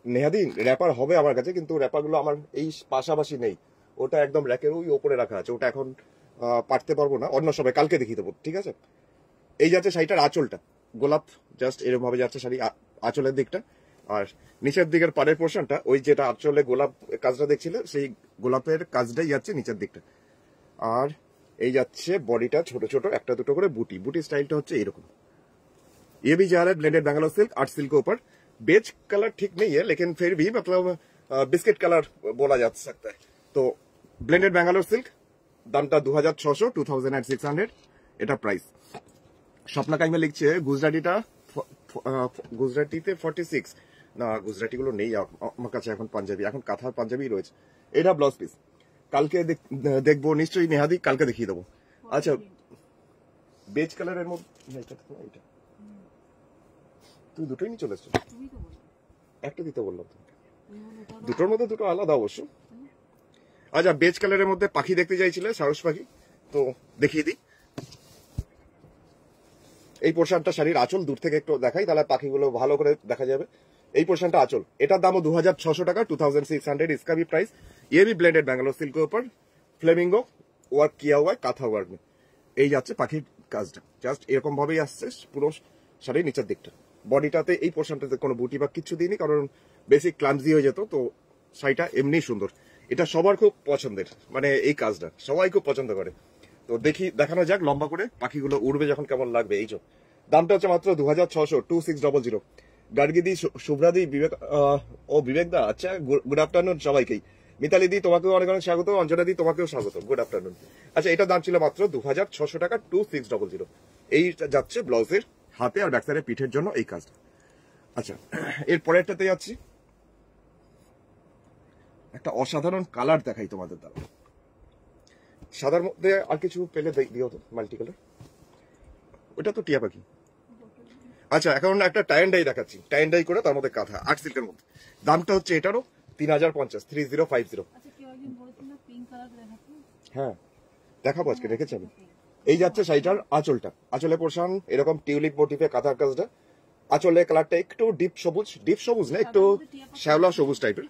নেহাদি র্যাপার হবে আমার কাছে, কিন্তু র্যাপারগুলো আমার এই পাশাপাশি নেই, ওটা একদম র্যাকের ওই ওপরে রাখা আছে, ওটা এখন পারতে পারবো না, অন্য সময় কালকে দেখিয়ে দেবো, ঠিক আছে। এই যাচ্ছে শাড়িটার আঁচলটা, গোলাপ জাস্ট এরকম ভাবে যাচ্ছে শাড়ি আঁচলের দিকটা, আর নিচের দিকের পাড়ের পোর্শনটা ওই যেটা আঁচলে গোলাপ কাজটা দেখছিলে সেই গোলাপের কাজটাই যাচ্ছে নিচের দিকটা। আর এই যাচ্ছে বডিটা ছোট ছোট একটা দুটো করে বুটি, বুটি স্টাইলটা হচ্ছে এরকম। ये भी जा रहा है blended Bangalore silk, art silk के ऊपर। बेज कलर ठीक नहीं है, लेकिन फिर भी मतलब बिस्किट कलर बोला जा सकता है। तो ब्लेंडेड बैंगलोर सिल्क দামটা 2600, 2600 এটা প্রাইস। স্বপ্না কাইমে লিখছে গুজরাটিটা, গুজরাটিতে 46, না গুজরাটি গুলো নেই আমার কাছে এখন, পাঞ্জাবি এখন কাঁথার পাঞ্জাবি রয়েছে। এটা ব্লাউজ পিস, কালকে দেখবো নিশ্চয়ই নেহাদি, কালকে দেখিয়ে দেবো। আচ্ছা, বেজ কালারের মধ্যে এটা তুই দুটোই নিয়ে চলে এসছো, একটা দিতে বললাম তোমাকে, দুটোর মধ্যে দুটো আলাদা অবশ্য। আচ্ছা, বেজ কালারের মধ্যে পাখি দেখতে চাইছিলে, সারস পাখি, তো দেখিয়ে দিই। এই পোর্শনটা শাড়ির আঁচল, দূর থেকে একটু দেখাই তাহলে পাখিগুলো ভালো করে দেখা যাবে। এই পোর্শনটা আঁচল, এটার দামও 2600 টাকা, 2600 इसका भी प्राइस। ये भी ब्लेंडेड बैंगलोर सिल्क के ऊपर फ्लेमिंगो ওয়ার্ক কিয়া हुआ है, কাঁথা ওয়ার্ক। এই যাচ্ছে পাখির কাজটা, জাস্ট এরকম ভাবেই আসছে পুরো শাড়ির নিচের দিকটা। বডিটাতে এই পোর্শনটাতে কোনো বুটি বা কিছু দিইনি, কারণ বেশি ক্লামজি হয়ে যেত, তো শাড়িটা এমনি সুন্দর। এটা সবার খুব পছন্দের, মানে এই কাজটা সবাই খুব পছন্দ করে। তো দেখানো যাক লম্বা করে, পাখিগুলো উড়বে যখন কেমন লাগবে। এই যে দামটা হচ্ছে মাত্র 2600, 2600। গার্গিদি, শুভ্রাদি, বিবেক ও বিবেক দা, আচ্ছা গুড আফটারনুন সবাইকেই। মিতালি দি তোমাকেও অনেক অনেক স্বাগত, অঞ্জনা দি তোমাকেও স্বাগত, গুড আফটারনুন। আচ্ছা, এটার দাম ছিল মাত্র 2600 টাকা, 2600। এই যাচ্ছে ব্লাউজের হাতে আর ব্যাকসাইডের পিঠের জন্য এই কাজটা। আচ্ছা, এর পরেরটাতে যাচ্ছি, একটা অসাধারণ কালার দেখাই তোমাদের দ্বারা। সাদার মধ্যে আর কিছু পেলে দিও তো, মাল্টি কালার, ওটা তো টিয়া পাখি। আচ্ছা, এখন একটা টাইন ডাই দেখাচ্ছি, টাইন ডাই করে তার মধ্যে কাঁথা, আর্ট সিল্কের মধ্যে। দামটা হচ্ছে এটারও 3050, 3050। হ্যাঁ দেখাবো আজকে, রেখেছি আমি। এই যাচ্ছে শাড়িটার আঁচলটা, আঁচলে পোর্শন এরকম টিউলিপ মোটিভে কাঁথার কাজটা। আঁচলে কালারটা একটু ডিপ সবুজ, ডিপ সবুজ না, একটু শ্যাওলা সবুজ টাইপের,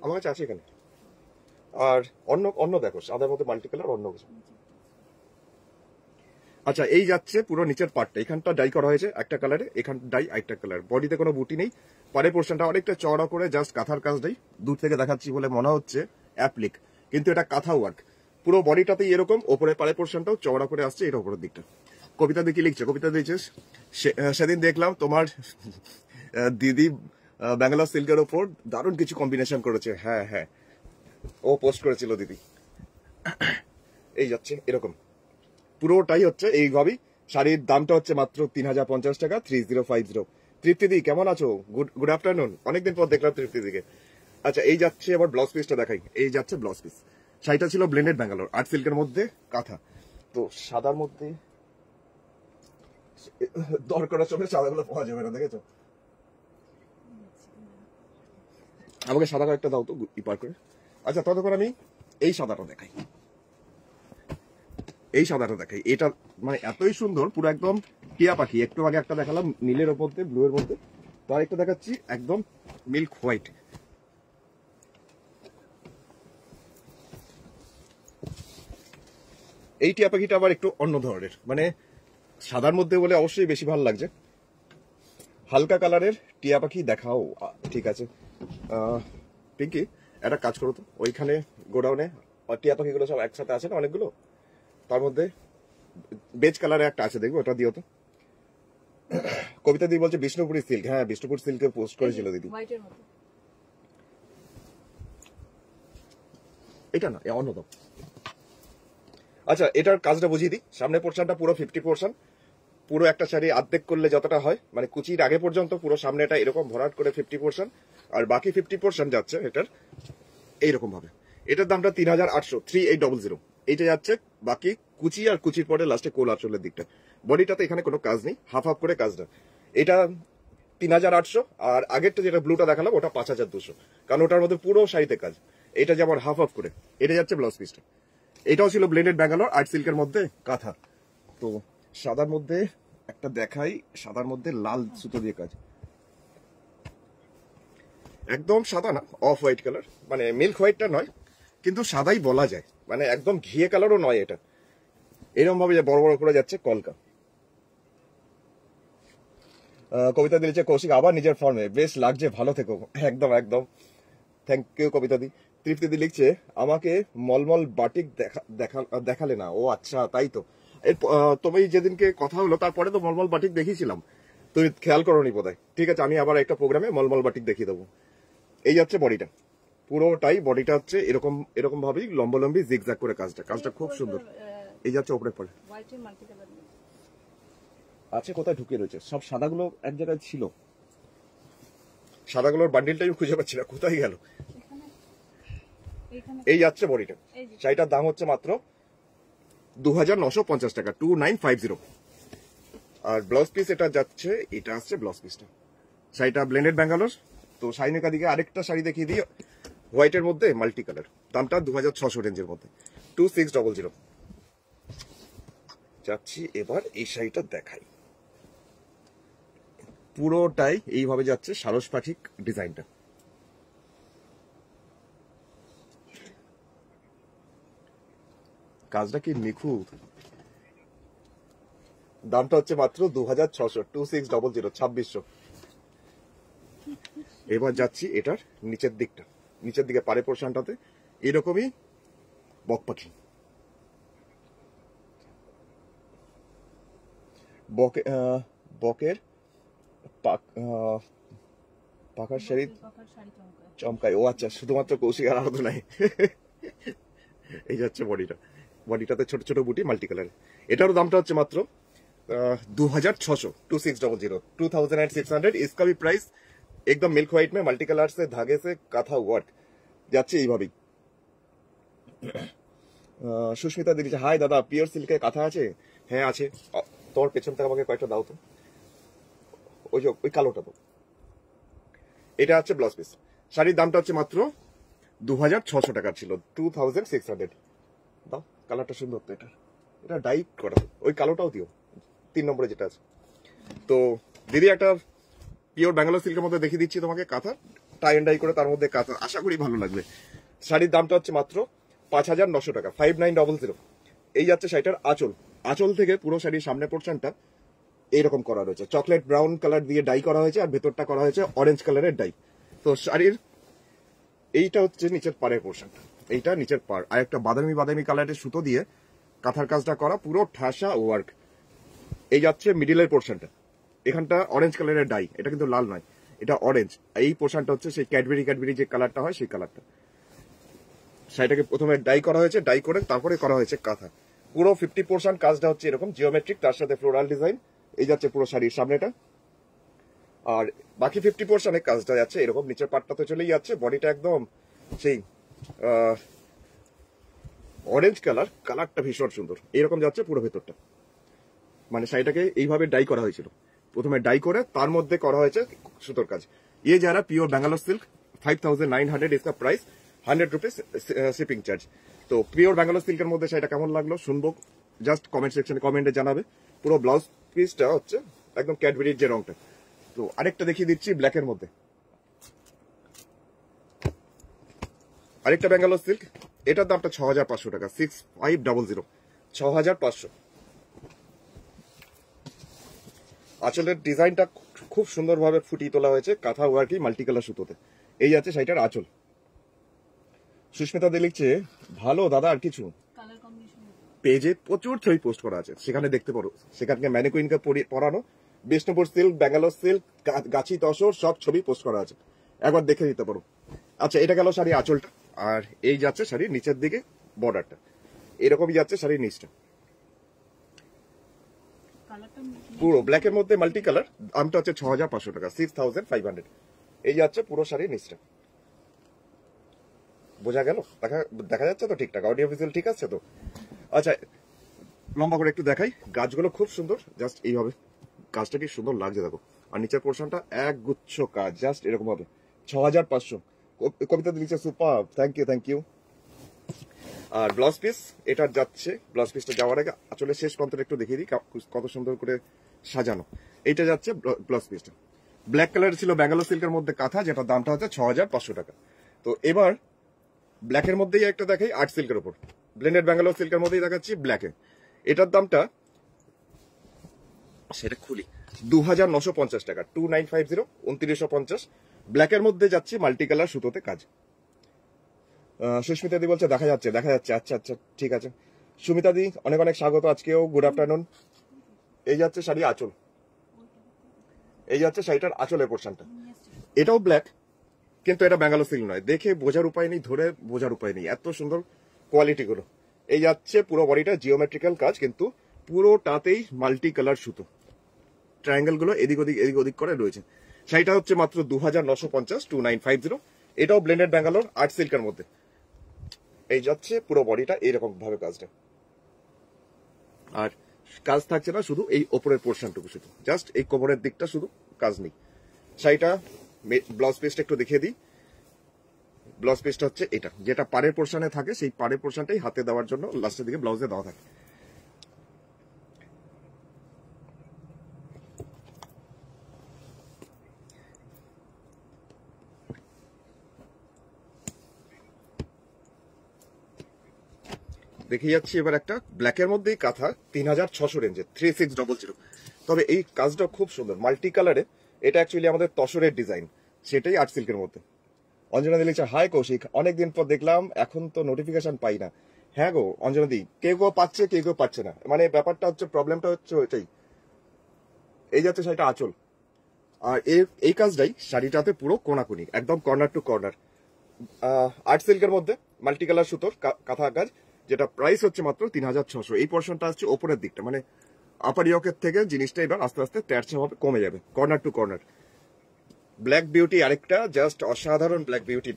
আমার কাছে আছে এখানে। আর অন্য দেখো, সাদার মধ্যে মাল্টি কালার, অন্য কিছু। আচ্ছা, এই যাচ্ছে পুরো নিচের পার্টটা, এখানটা ডাই করা হয়েছে একটা কালারে, এখান ডাই একটা কালার। বডিতে কোনো বুটি নেই, পাড়ের পোর্শনটা অনেকটা চওড়া করে জাস্ট কাঁথার কাজটাই। দূর থেকে দেখাচ্ছি বলে মনে হচ্ছে অ্যাপ্লিক, কিন্তু এটা কাঁথা ওয়ার্ক। পুরো বডিটাতেই এরকম, ওপরে পাড়ের পোর্শনটাও চওড়া করে আসছে, এটা উপরের দিকটা। কবিতা দেখি লিখছে, কবিতা দিয়েছিস সেদিন দেখলাম তোমার দিদি ব্যাঙ্গালোর সিল্কের ওপর দারুণ কিছু কম্বিনেশন করেছে। হ্যাঁ হ্যাঁ, ও পোস্ট করেছিল দিদি। এই যাচ্ছে এরকম পুরোটাই হচ্ছে এইভাবেই। শাড়ির দামটা হচ্ছে মাত্র 3050 টাকা, 3050। তৃপ্তিদি কেমন আছো? গুড আফটারনুন, অনেকদিন পর দেখলাম তৃপ্তিদিকে। আচ্ছা, এই যাচ্ছে আবার ব্লাউজ পিসটা দেখাই। এই যাচ্ছে ব্লাউজ পিস। শাড়িটা ছিল ব্লেন্ডেড ব্যাঙ্গালোর আর্ট সিল্কের মধ্যে কাঁথা, তো সাদার মধ্যে দরকারের সময় সাদাগুলো পাওয়া যাবে না, দেখেছো? আমাকে সাদা কয়েকটা দাও তো ইপার করে। আচ্ছা, ততক্ষণ আমি এই সাদাটা দেখাই। এই সাদাটা দেখাই, এটা মানে এতই সুন্দর, পুরো একদম টিয়া পাখি। একটু আগে একটা দেখালাম নীলের মধ্যে, ব্লু এর মধ্যে, তো আরেকটা দেখাচ্ছি একদম মিল্ক হোয়াইট। এই টিয়া পাখিটা আবার একটু অন্য ধরনের, মানে সাদার মধ্যে বলে অবশ্যই বেশি ভালো লাগছে। হালকা কালারের টিয়া পাখি দেখাও। ঠিক আছে পিঙ্কি, একটা কাজ করো তো, ওইখানে গোডাউনে টিয়া পাখিগুলো সব একসাথে আছে না অনেকগুলো, তার মধ্যে বেজ কালারে একটা আছে, দেখবো ওটা দিও তো। কবিতা দিদি বলছে বিষ্ণুপুরি সিল্ক। হ্যাঁ, বিষ্ণুপুর সিল্কে পোস্ট করেছিল দিদি। হোয়াইটের মতো। এটা না, অন্য দাও। আচ্ছা, এটার কাজটা বুঝিয়ে দিই। সামনে পোর্শনটা পুরো 50%, পুরো একটা শাড়ি অর্ধেক করলে যতটা হয়, মানে কুচির আগে পর্যন্ত পুরো সামনেটা এরকম ভরাট করে 50%, আর বাকি 50% যাচ্ছে এটার এইরকম ভাবে। এটার দামটা 3800, 3800। এইটা যাচ্ছে বাকি কুচি, আর কুচির পরে লাস্টে কোল আঁচলের দিকটা। বডিটাতে এখানে কোনো কাজ নেই, হাফ হাফ করে কাজটা। এটা 3800, আর আগেরটা যেটা ব্লুটা দেখালাম ওটা 5200, কারণ ওটার মধ্যে পুরো শাড়িতে কাজ। এটা যেমন হাফ হাফ করে, এটা যাচ্ছে ব্লাউজ পিসটা। এটাও ছিল ব্লেন্ডেড ব্যাঙ্গালোর আর্ট সিল্কের মধ্যে কাঁথা। তো সাদার মধ্যে একটা দেখাই, সাদার মধ্যে লাল সুতো দিয়ে কাজ, একদম সাদা না, অফ হোয়াইট কালার, মানে মিল্ক হোয়াইটটা নয় কিন্তু সাদাই বলা যায়, মানে একদম ঘিয়ে কালারও নয় এটা। এরকম ভাবে বড় বড় করে যাচ্ছে কলকা। কবিতা দিয়েছে কৌশিক আবার নিজের ফর্মে, বেশ লাগছে, ভালো থেকো। একদম একদম, থ্যাংক ইউ কবিতা দি। তৃপ্তিদি লিখছে আমাকে মলমল বাটিক দেখালে না। ও আচ্ছা, তাই তো। তুমি যেদিনকে কথা হলো তারপরে তো মলমল বাটিক দেখিয়েছিলাম, তুমি খেয়াল করোনি বোধহয়। ঠিক আছে, আমি আবার একটা প্রোগ্রামে মলমল বাটিক দেখিয়ে দেবো। এই যাচ্ছে বডিটা, পুরোটাই বডিটা হচ্ছে এরকম এরকম ভাবেই লম্বলম্বি জিগজ্যাগ করে কাজটা, কাজটা খুব সুন্দর। এই যাচ্ছে ওপরে পরে হোয়াইটের মাল্টি কালার আছে, কোথায় ঢুকিয়ে রয়েছে সব সাদাগুলো, এক জায়গায় ছিল সাদাগুলোর বান্ডিলটাই খুঁজে পাচ্ছি না, কোথায় গেল। এখানে। এই যাচ্ছে বডিটা, শাড়িটার দাম হচ্ছে মাত্র 2950 টাকা, 2950। আর ব্লাউজ পিস এটা যাচ্ছে, এটা আসছে ব্লাউজ পিসটা। শাড়িটা ব্লেন্ডেড ব্যাঙ্গালোর। তো শাইনিকা দিকে আরেকটা শাড়ি দেখিয়ে দিই, হোয়াইটের মধ্যে মাল্টি কালার, দামটা 2600 রেঞ্জের মধ্যে, 2600। যাচ্ছি এবার এই শাড়িটা দেখাই। পুরোটাই এইভাবে যাচ্ছে সারস পাঠিক ডিজাইনটা। কাজটা কি নিখুঁত। দামটা হচ্ছে মাত্র 2600, 2600, 2600। এবার যাচ্ছি এটার নিচের দিকটা, নিচের দিকে পাড়ে পোর্শনটাতে এরকমই বক পাখি, বকের পাখার শাড়ি চমকায়। ও আচ্ছা, শুধুমাত্র কৌশিক আর আরাধনায়। এই যাচ্ছে বডিটা, বডিটাতে ছোট ছোট বুটি মাল্টি কালার। এটারও দামটা হচ্ছে মাত্র 2600, 2600, 2600 इसका भी प्राइस एकदम मिल्क व्हाइट में मल्टी कलर से धागे से काथा वर्क যাচ্ছে এইভাবেই। সুস্মিতা দিদি, হাই দাদা, পিওর সিল্কের কাঁথা আছে? হ্যাঁ আছে। তোর পেছন থেকে আমাকে কয়েকটা দাও তো, ওই যে ওই কালোটা তো। এটা হচ্ছে ব্লাউজ পিস। শাড়ির দামটা হচ্ছে মাত্র 2600 টাকা ছিল, 2600। দাও, কালারটা সুন্দর তো, এটা এটা ডাই করা, ওই কালোটাও দিও, 3 নম্বরে যেটা আছে। তো দিদি একটা পিওর ব্যাঙ্গালোর সিল্কের মধ্যে দেখিয়ে দিচ্ছি তোমাকে কাঁথা, টাই এন্ড ডাই করে তার মধ্যে কাঁথা, আশা করি ভালো লাগবে। শাড়ির দামটা হচ্ছে মাত্র 5900 টাকা, 5900। এই যাচ্ছে শাড়িটার আঁচল। আঁচল থেকে পুরো শাড়ির সামনে পোর্শনটা এইরকম করা রয়েছে, চকলেট ব্রাউন কালার দিয়ে ডাই করা হয়েছে, আর ভেতরটা করা হয়েছে অরেঞ্জ কালারের ডাই। তো শাড়ির এইটা হচ্ছে নিচের পাড়ের পোর্শনটা, এইটা নিচের পাড়, আর একটা বাদামি বাদামি কালারের সুতো দিয়ে কাঁথার কাজটা করা, পুরো ঠাসা ওয়ার্ক। এই যাচ্ছে মিডিলের পোর্শনটা, এখানটা অরেঞ্জ কালারের ডাই, এটা কিন্তু লাল নয়, এটা অরেঞ্জ। এই পোর্শনটা হচ্ছে সেই ক্যাডবেরি যে কালারটা হয় সেই কালারটা। শাড়িটাকে প্রথমে ডাই করা হয়েছে, ডাই করে তারপরে করা হয়েছে কাঁথা। পুরো 50% কাজটা হচ্ছে এরকম জিওমেট্রিক, তার সাথে ফ্লোরাল ডিজাইন। এই যাচ্ছে পুরো শাড়ির সামনেটা, আর বাকি 50% কাজটা যাচ্ছে এরকম নিচের পাটটাতে চলেই যাচ্ছে। বডিটা একদম সেই অরেঞ্জ কালারটা ভীষণ সুন্দর, এরকম যাচ্ছে পুরো ভেতরটা। মানে শাড়িটাকে এইভাবে ডাই করা হয়েছিল, প্রথমে ডাই করে তার মধ্যে করা হয়েছে সুতোর কাজ। ये जा रहा प्योर बैंगलोर सिल्क 5900 इसका प्राइस, 100 रुपीज শিপিং চার্জ। তো পিওর ব্যাঙ্গালোর সিল্কের মধ্যে সেটা কেমন লাগলো শুনবো, জাস্ট কমেন্ট সেকশনে কমেন্টে জানাবে। পুরো ব্লাউজ পিসটা হচ্ছে একদম ক্যাডবেরির যে রংটা। তো আরেকটা দেখিয়ে দিচ্ছি ব্ল্যাকের মধ্যে, আরেকটা ব্যাঙ্গালোর সিল্ক, এটার দামটা 6500 টাকা, 6500, 6500। আঁচলের ডিজাইনটা খুব সুন্দরভাবে ফুটিয়ে তোলা হয়েছে কাঁথা ওয়ার্কি মাল্টি কালার সুতোতে। এই আছে শাড়িটার আঁচল। সুস্মিতা দে লিখছে, ভালো দাদা, আর কিছু? কালার কম্বিনেশন পেজে প্রচুর ছবি পোস্ট করা আছে, সেখানে দেখতে পারো। সেখানকে ম্যানিকুইনকে পরানো বিষ্ণুপুর সিল্ক, ব্যাঙ্গালোর সিল্ক, গাছি তসর সব ছবি পোস্ট করা আছে, একবার দেখে নিতে পারো। আচ্ছা, এটা গেল শাড়ি আঁচলটা, আর এই যাচ্ছে শাড়ির নিচের দিকে বর্ডারটা, এরকমই যাচ্ছে শাড়ির নিচটা কালারটা পুরো ব্ল্যাকের মধ্যে মাল্টি কালার। দামটা হচ্ছে 6500 টাকা, 6500। এই যাচ্ছে পুরো শাড়ির নিচটা। বোঝা গেল? দেখা যাচ্ছে তো ঠিকঠাক? অডিও ভিজুয়াল ঠিক আছে তো? আচ্ছা, লম্বা করে একটু দেখাই। গাছগুলো খুব সুন্দর, জাস্ট এইভাবে কাজটা কি সুন্দর লাগছে দেখো। আর নিচের পোর্শনটা এক গুচ্ছ কাজ, জাস্ট এরকম হবে। 6500। কবিতা দিচ্ছে সুপার, থ্যাংক ইউ। আর ব্লাউজ পিস এটা যাচ্ছে, ব্লাউজ পিসটা যাওয়ার আগে আসলে শেষ প্রান্তটা একটু দেখিয়ে দিই কত সুন্দর করে সাজানো। এইটা যাচ্ছে ব্লাউজ পিসটা। ব্ল্যাক কালার ছিল ব্যাঙ্গালোর সিল্কের মধ্যে কাঁথা, যেটা দামটা হচ্ছে 6500 টাকা। তো এবার ব্ল্যাকের মধ্যেই একটা দেখাই, আর্ট সিল্কের উপর ব্লেন্ডেড ব্যাঙ্গালোর সিল্কের মধ্যেই দেখাচ্ছি ব্ল্যাকে। এটার দামটা সেটা খুলি 2950 টাকা, 2950, 2950। ব্ল্যাকের মধ্যে যাচ্ছে মাল্টি কালার সুতোতে কাজ। সুস্মিতা দি বলছে দেখা যাচ্ছে। আচ্ছা ঠিক আছে। সুমিতা দি অনেক স্বাগত আজকেও, গুড আফটারনুন। এই যাচ্ছে শাড়ি আঁচল, এই যাচ্ছে শাড়িটার আঁচলের পোর্শনটা। এটাও ব্ল্যাক, কিন্তু এটা ব্যাঙ্গালোর সিল্ক নয়, দেখে বোঝার উপায় নেই, ধরে বোঝার উপায় নেই, এত সুন্দর কোয়ালিটি গুলো। এই যাচ্ছে পুরো বডিটা জিওমেট্রিক্যাল কাজ, কিন্তু পুরোটাতেই মাল্টি কালার সুতো, ট্রায়াঙ্গেল গুলো এদিক ওদিক করে রয়েছে। শাড়িটা হচ্ছে মাত্র 2950, 2950। এটাও ব্লেন্ডেড ব্যাঙ্গালোর আর্ট সিল্কের মধ্যে। এই যাচ্ছে পুরো বডিটা এইরকম ভাবে কাজটা, আর কাজ থাকছে না শুধু এই ওপরের পোর্শনটুকু, শুধু জাস্ট এই কোমরের দিকটা শুধু কাজ নেই। শাড়িটা ব্লাউজ পিসটা একটু দেখিয়ে দিই। ব্লাউজ পিসটা হচ্ছে এটা, যেটা পাড়ের পোর্শনে থাকে, সেই পাড়ের পোর্শনটাই হাতে দেওয়ার জন্য লাস্টের দিকে ব্লাউজে দেওয়া থাকে। দেখে যাচ্ছি এবার একটা ব্ল্যাকের মধ্যেই কাঁথা, 3600 রেঞ্জে, 3600। তবে এই কাজটা খুব সুন্দর, মাল্টি কালারে। এটা অ্যাকচুয়ালি আমাদের তসরের ডিজাইন, সেটাই আর্ট সিল্কের মধ্যে। অঞ্জনা দি লিখছে, হাই কৌশিক, অনেকদিন পর দেখলাম, এখন তো নোটিফিকেশন পাই না। হ্যাঁ গো অঞ্জনা দি, কেউ পাচ্ছে, কেউ পাচ্ছে না, মানে ব্যাপারটা হচ্ছে, প্রবলেমটা হচ্ছে ওইটাই। এই যাচ্ছে শাড়িটা আঁচল, আর এই কাজটাই শাড়িটাতে পুরো কোনাকুনি, একদম কর্নার টু কর্নার। আর্ট সিল্কের মধ্যে মাল্টি কালার সুতোর কাঁথা কাজ, যেটা প্রাইস হচ্ছে মাত্র 3600। এই পোর্শনটা আসছে ওপরের দিকটা, মানে আপার ইয়কের থেকে জিনিসটা এবার আস্তে আস্তে তেরছে ভাবে কমে যাবে, corner to corner. Black beauty আরেকটা, জাস্ট অসাধারণ ব্ল্যাক বিউটি,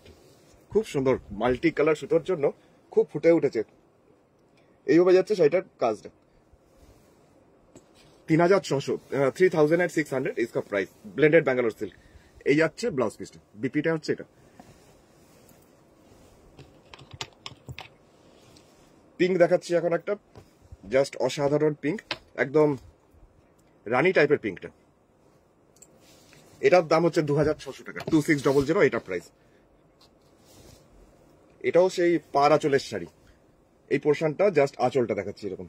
খুব সুন্দর মাল্টি কালার সুতোর জন্য খুব ফুটে উঠেছে। এইভাবে যাচ্ছে শাড়িটার কাজটা, 3600, 3600 इसका प्राइस, ब्लेंडेड बैंगलोर सिल्क। এই যাচ্ছে ব্লাউজ পিসটা, বিপিটা হচ্ছে এটা। পিঙ্ক দেখাচ্ছি এখন একটা, জাস্ট অসাধারণ পিঙ্ক, একদম রানী টাইপের পিঙ্কটা। এটার দাম হচ্ছে 2600 টাকা, 2600 এটা প্রাইস। এটাও সেই পাড় আঁচলের শাড়ি। এই পোর্শনটা জাস্ট আঁচলটা দেখাচ্ছি এরকম।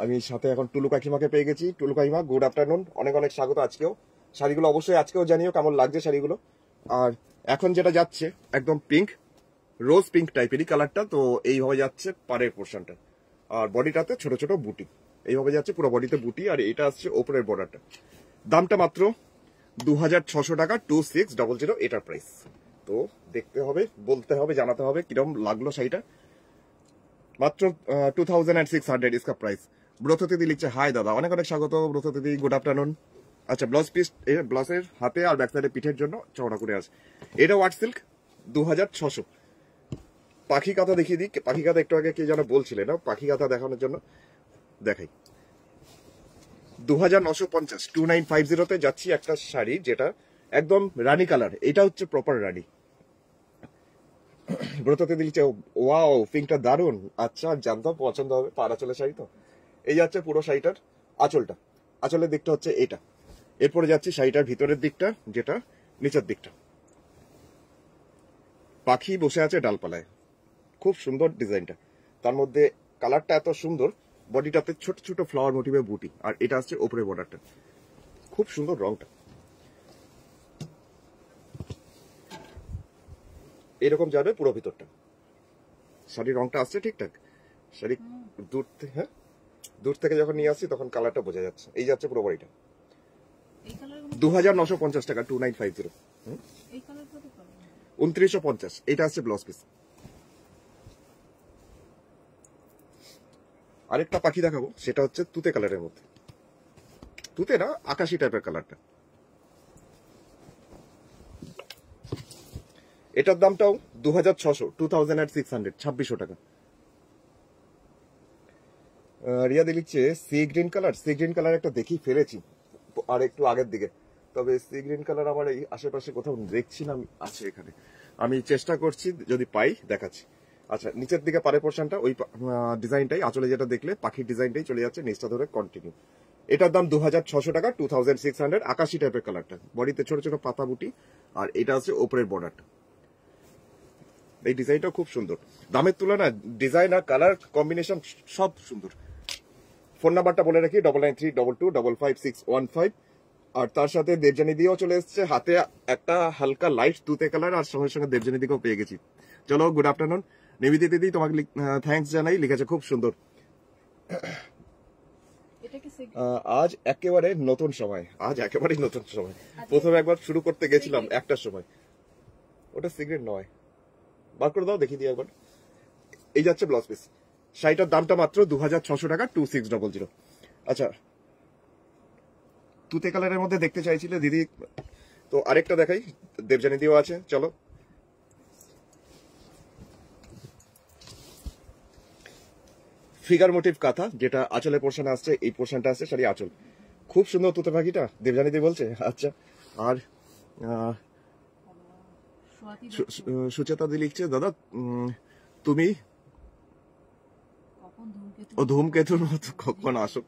আমি সাথে এখন টুলু কাকিমাকে পেয়ে গেছি। টুলু কাকিমা, গুড আফটারনুন, অনেক স্বাগত আজকেও। শাড়িগুলো অবশ্যই আজকেও জানিও কেমন লাগছে শাড়িগুলো। আর এখন যেটা যাচ্ছে একদম পিঙ্ক, রোজ পিঙ্ক টাইপেরই কালারটা। তো এইভাবে যাচ্ছে পাড়ের পোর্শনটা, আর বডিটাতে ছোট ছোট বুটি, এইভাবে যাচ্ছে পুরো বডিতে বুটি। আর এটা আসছে ওপরের বর্ডারটা। দামটা মাত্র 2600 টাকা, 2600 এটার প্রাইস। তো দেখতে হবে, বলতে হবে, জানাতে হবে কিরকম লাগলো শাড়িটা। মাত্র 2600 इसका प्राइस। ব্রততিদি লিখছে হাই দাদা, অনেক অনেক স্বাগত ব্রততিদি, গুড আফটারনুন। আচ্ছা, ব্লাউজ পিস, ব্লাউজের হাতে আর ব্যাক সাইডে পিঠের জন্য চওড়া করে আছে। এটা ওয়াট সিল্ক 2600। পাখি কাঁথা দেখিয়ে দিই, পাখি কাঁথা একটু আগে কি যেন বলছিলেন না, পাখি কাঁথা দেখানোর জন্য দেখাই। 2950 2950 যাচ্ছি একটা শাড়ি যেটা একদম রানী কালার, এটা হচ্ছে প্রপার রানী। ব্রততে দিচ্ছে ওয়াও, পিঙ্কটা দারুন। আচ্ছা, জানতাম পছন্দ হবে, পাড়া চলে শাড়ি তো। এই যাচ্ছে পুরো শাড়িটার আঁচলটা, আঁচলের দিকটা হচ্ছে এটা। এরপরে যাচ্ছি শাড়িটার ভিতরের দিকটা, যেটা নিচের দিকটা। পাখি বসে আছে ডালপালায়, খুব সুন্দর ডিজাইনটা। তার মধ্যে কালারটা এত সুন্দর, বডিটাতে ছোট ছোট ফ্লাওয়ার মোটিভের বুটি, আর এটা আসছে ওপরে বর্ডারটা, খুব সুন্দর রংটা। এরকম যাবে পুরো ভিতরটা। শাড়ির রংটা আসছে ঠিকঠাক। শাড়ি দূর থেকে যখন নিয়ে আসছি তখন কালারটা বোঝা যাচ্ছে। এই যাচ্ছে পুরো বডিটা। 2950 টাকা 2950। 2950 এটা আসছে ব্লাউজ পিস। আরেকটা পাখি দেখাবো, সেটা হচ্ছে তুতে কালারের মধ্যে। তুতে না, আকাশি টাইপের কালারটা। এটার দামটাও 2600 2600 2600 টাকা। রিয়া লিখছে sea green colour, sea green colour একটা দেখি ফেলেছি আর একটু আগের দিকে, তবে সি গ্রিন কালার আমার এই আশেপাশে কোথাও দেখছি না। আমি আছে এখানে, আমি চেষ্টা করছি, যদি পাই দেখাচ্ছি। আচ্ছা, নিচের দিকে পারে পোর্শনটা ওই ডিজাইনটাই, আঁচলে যেটা দেখলে পাখির ডিজাইনটাই চলে যাচ্ছে নিচটা ধরে কন্টিনিউ। এটার দাম 2600 টাকা 2600। আকাশি টাইপের কালারটা, বডিতে ছোট ছোট পাতা বুটি, আর এটা হচ্ছে ওপরের বর্ডারটা। এই ডিজাইনটাও খুব সুন্দর, দামের তুলনায় ডিজাইন আর কালার কম্বিনেশন সব সুন্দর। ফোন নাম্বারটা বলে রাখি 9932255615। আর তার সাথে দেবজানি দিয়েও চলে এসছে, হাতে একটা হালকা লাইট তুতে কালার, আর সঙ্গে সঙ্গে দেবজানি দিকেও পেয়ে গেছি। চলো, গুড আফটারনুন নিবেদিত দিদি, তোমাকে থ্যাঙ্কস জানাই, লিখেছে খুব সুন্দর। আজ একেবারে নতুন সময়, আজ একেবারেই নতুন সময়। প্রথমে একবার শুরু করতে গেছিলাম একটার সময়, ওটা সিগারেট নয়, বার করে দাও দেখি দিই একবার। এই যাচ্ছে ব্লাউজ পিস। শাড়িটার দামটা মাত্র 2600 টাকা 2600। আচ্ছা, তুতে কালারের মধ্যে দেখতে চাইছিলে দিদি, তো আরেকটা দেখাই, দেবজানি দিও আছে। চলো, ফিগার মোটিভ কাঁথা, যেটা আঁচলের পোর্শনে আসছে, এই পোর্শনটা আসছে শাড়ি আঁচল। খুব সুন্দর তুতে পাখিটা, দেবজানি দি বলছে। আচ্ছা, আর সুচেতা দি লিখছে দাদা তুমি ধূমকেতুর মতো কখন আসো।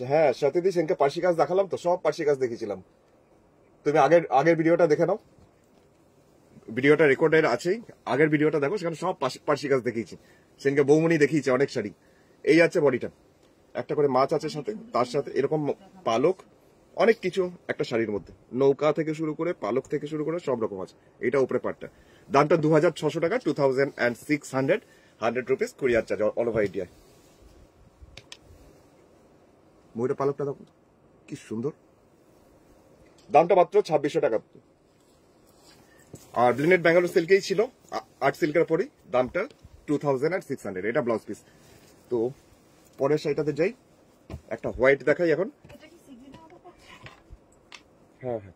হ্যাঁ, সাথীদি সেনকে পার্সি কাজ দেখালাম তো, সব পার্সি কাজ দেখিয়েছিলাম। তুমি আগের ভিডিওটা দেখে নাও, ভিডিওটা রেকর্ডের আছেই, আগের ভিডিওটা দেখো, সেখানে সব পার্সি কাজ দেখিয়েছি। সেনকে বৌমনি দেখিয়েছে অনেক শাড়ি। এই আছে বডিটা, একটা করে মাছ আছে সাথে, তার সাথে এরকম পালক, অনেক কিছু একটা শাড়ির মধ্যে, নৌকা থেকে শুরু করে পালক থেকে শুরু করে সব রকম আছে। এটা উপরে পাটটা, দামটা 2600 টাকা 2600, 100 rupees courier charge all over India. ময়ূরের পালকটা দেখো কি সুন্দর, দামটা মাত্র 2600 টাকা। আর ব্লিনেট ব্যাঙ্গালোর সিল্কেই ছিল, আর্ট সিল্কের পরেই দামটা 2600। এটা ব্লাউজ পিস। তো পরের শাড়িটাতে যাই, একটা হোয়াইট দেখাই এখন। হ্যাঁ হ্যাঁ,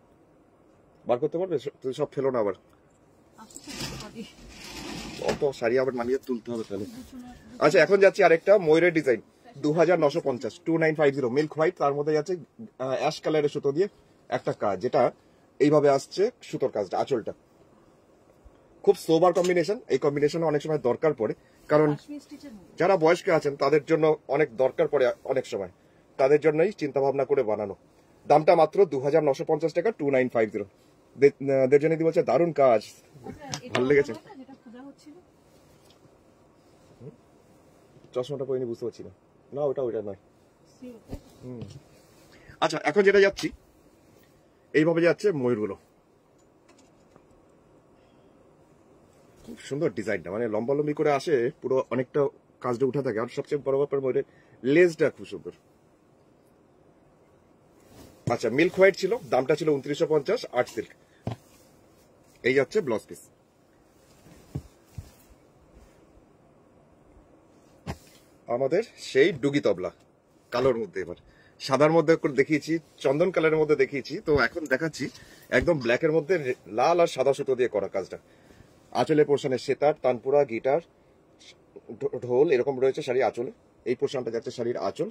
বার করতে পারবে, তুই সব ফেলো না আবার, অত শাড়ি আবার নামিয়ে তুলতে হবে তাহলে। আচ্ছা, এখন যাচ্ছি আরেকটা ময়ূরের ডিজাইন, 2950 2950 মিল্ক হোয়াইট, তার মধ্যে যাচ্ছে অ্যাশ কালারের সুতো দিয়ে একটা কাজ, যেটা এইভাবে আসছে সুতোর কাজটা, আঁচলটা খুব সোবার কম্বিনেশন। এই কম্বিনেশন অনেক সময় দরকার পড়ে, কারণ যারা বয়স্ক আছেন তাদের জন্য অনেক দরকার পড়ে, অনেক সময় তাদের জন্যই চিন্তা ভাবনা করে বানানো। দামটা মাত্র 2950 টাকা 2950। দেবজানি দি বলছে দারুণ কাজ, ভালো লেগেছে। চশমাটা পরিনি, বুঝতে পারছি না, না ওটা নয়। আচ্ছা, এখন যেটা যাচ্ছি, এইভাবে যাচ্ছে ময়ূরগুলো, খুব সুন্দর ডিজাইনটা, মানে লম্বালম্বি করে আসে, পুরো অনেকটা কাজটা উঠে থাকে। আর সবচেয়ে বড় ব্যাপার ময়ূরের লেজটা খুব সুন্দর। আচ্ছা, মিল্ক হোয়াইট ছিল, দামটা ছিল 2950, আর্ট সিল্ক। এই যাচ্ছে ব্লাউজ পিস। আমাদের সেই ডুগি তবলা কালোর মধ্যে, এবার সাদার মধ্যে করে দেখিয়েছি, চন্দন কালারের মধ্যে দেখিয়েছি, তো এখন দেখাচ্ছি একদম ব্ল্যাকের মধ্যে লাল আর সাদা সুতো দিয়ে করা কাজটা। আঁচলের পোর্শনে সেতার, তানপুরা, গিটার, ঢোল এরকম রয়েছে শাড়ি আঁচলে। এই পোর্শনটা যাচ্ছে শাড়ির আঁচল।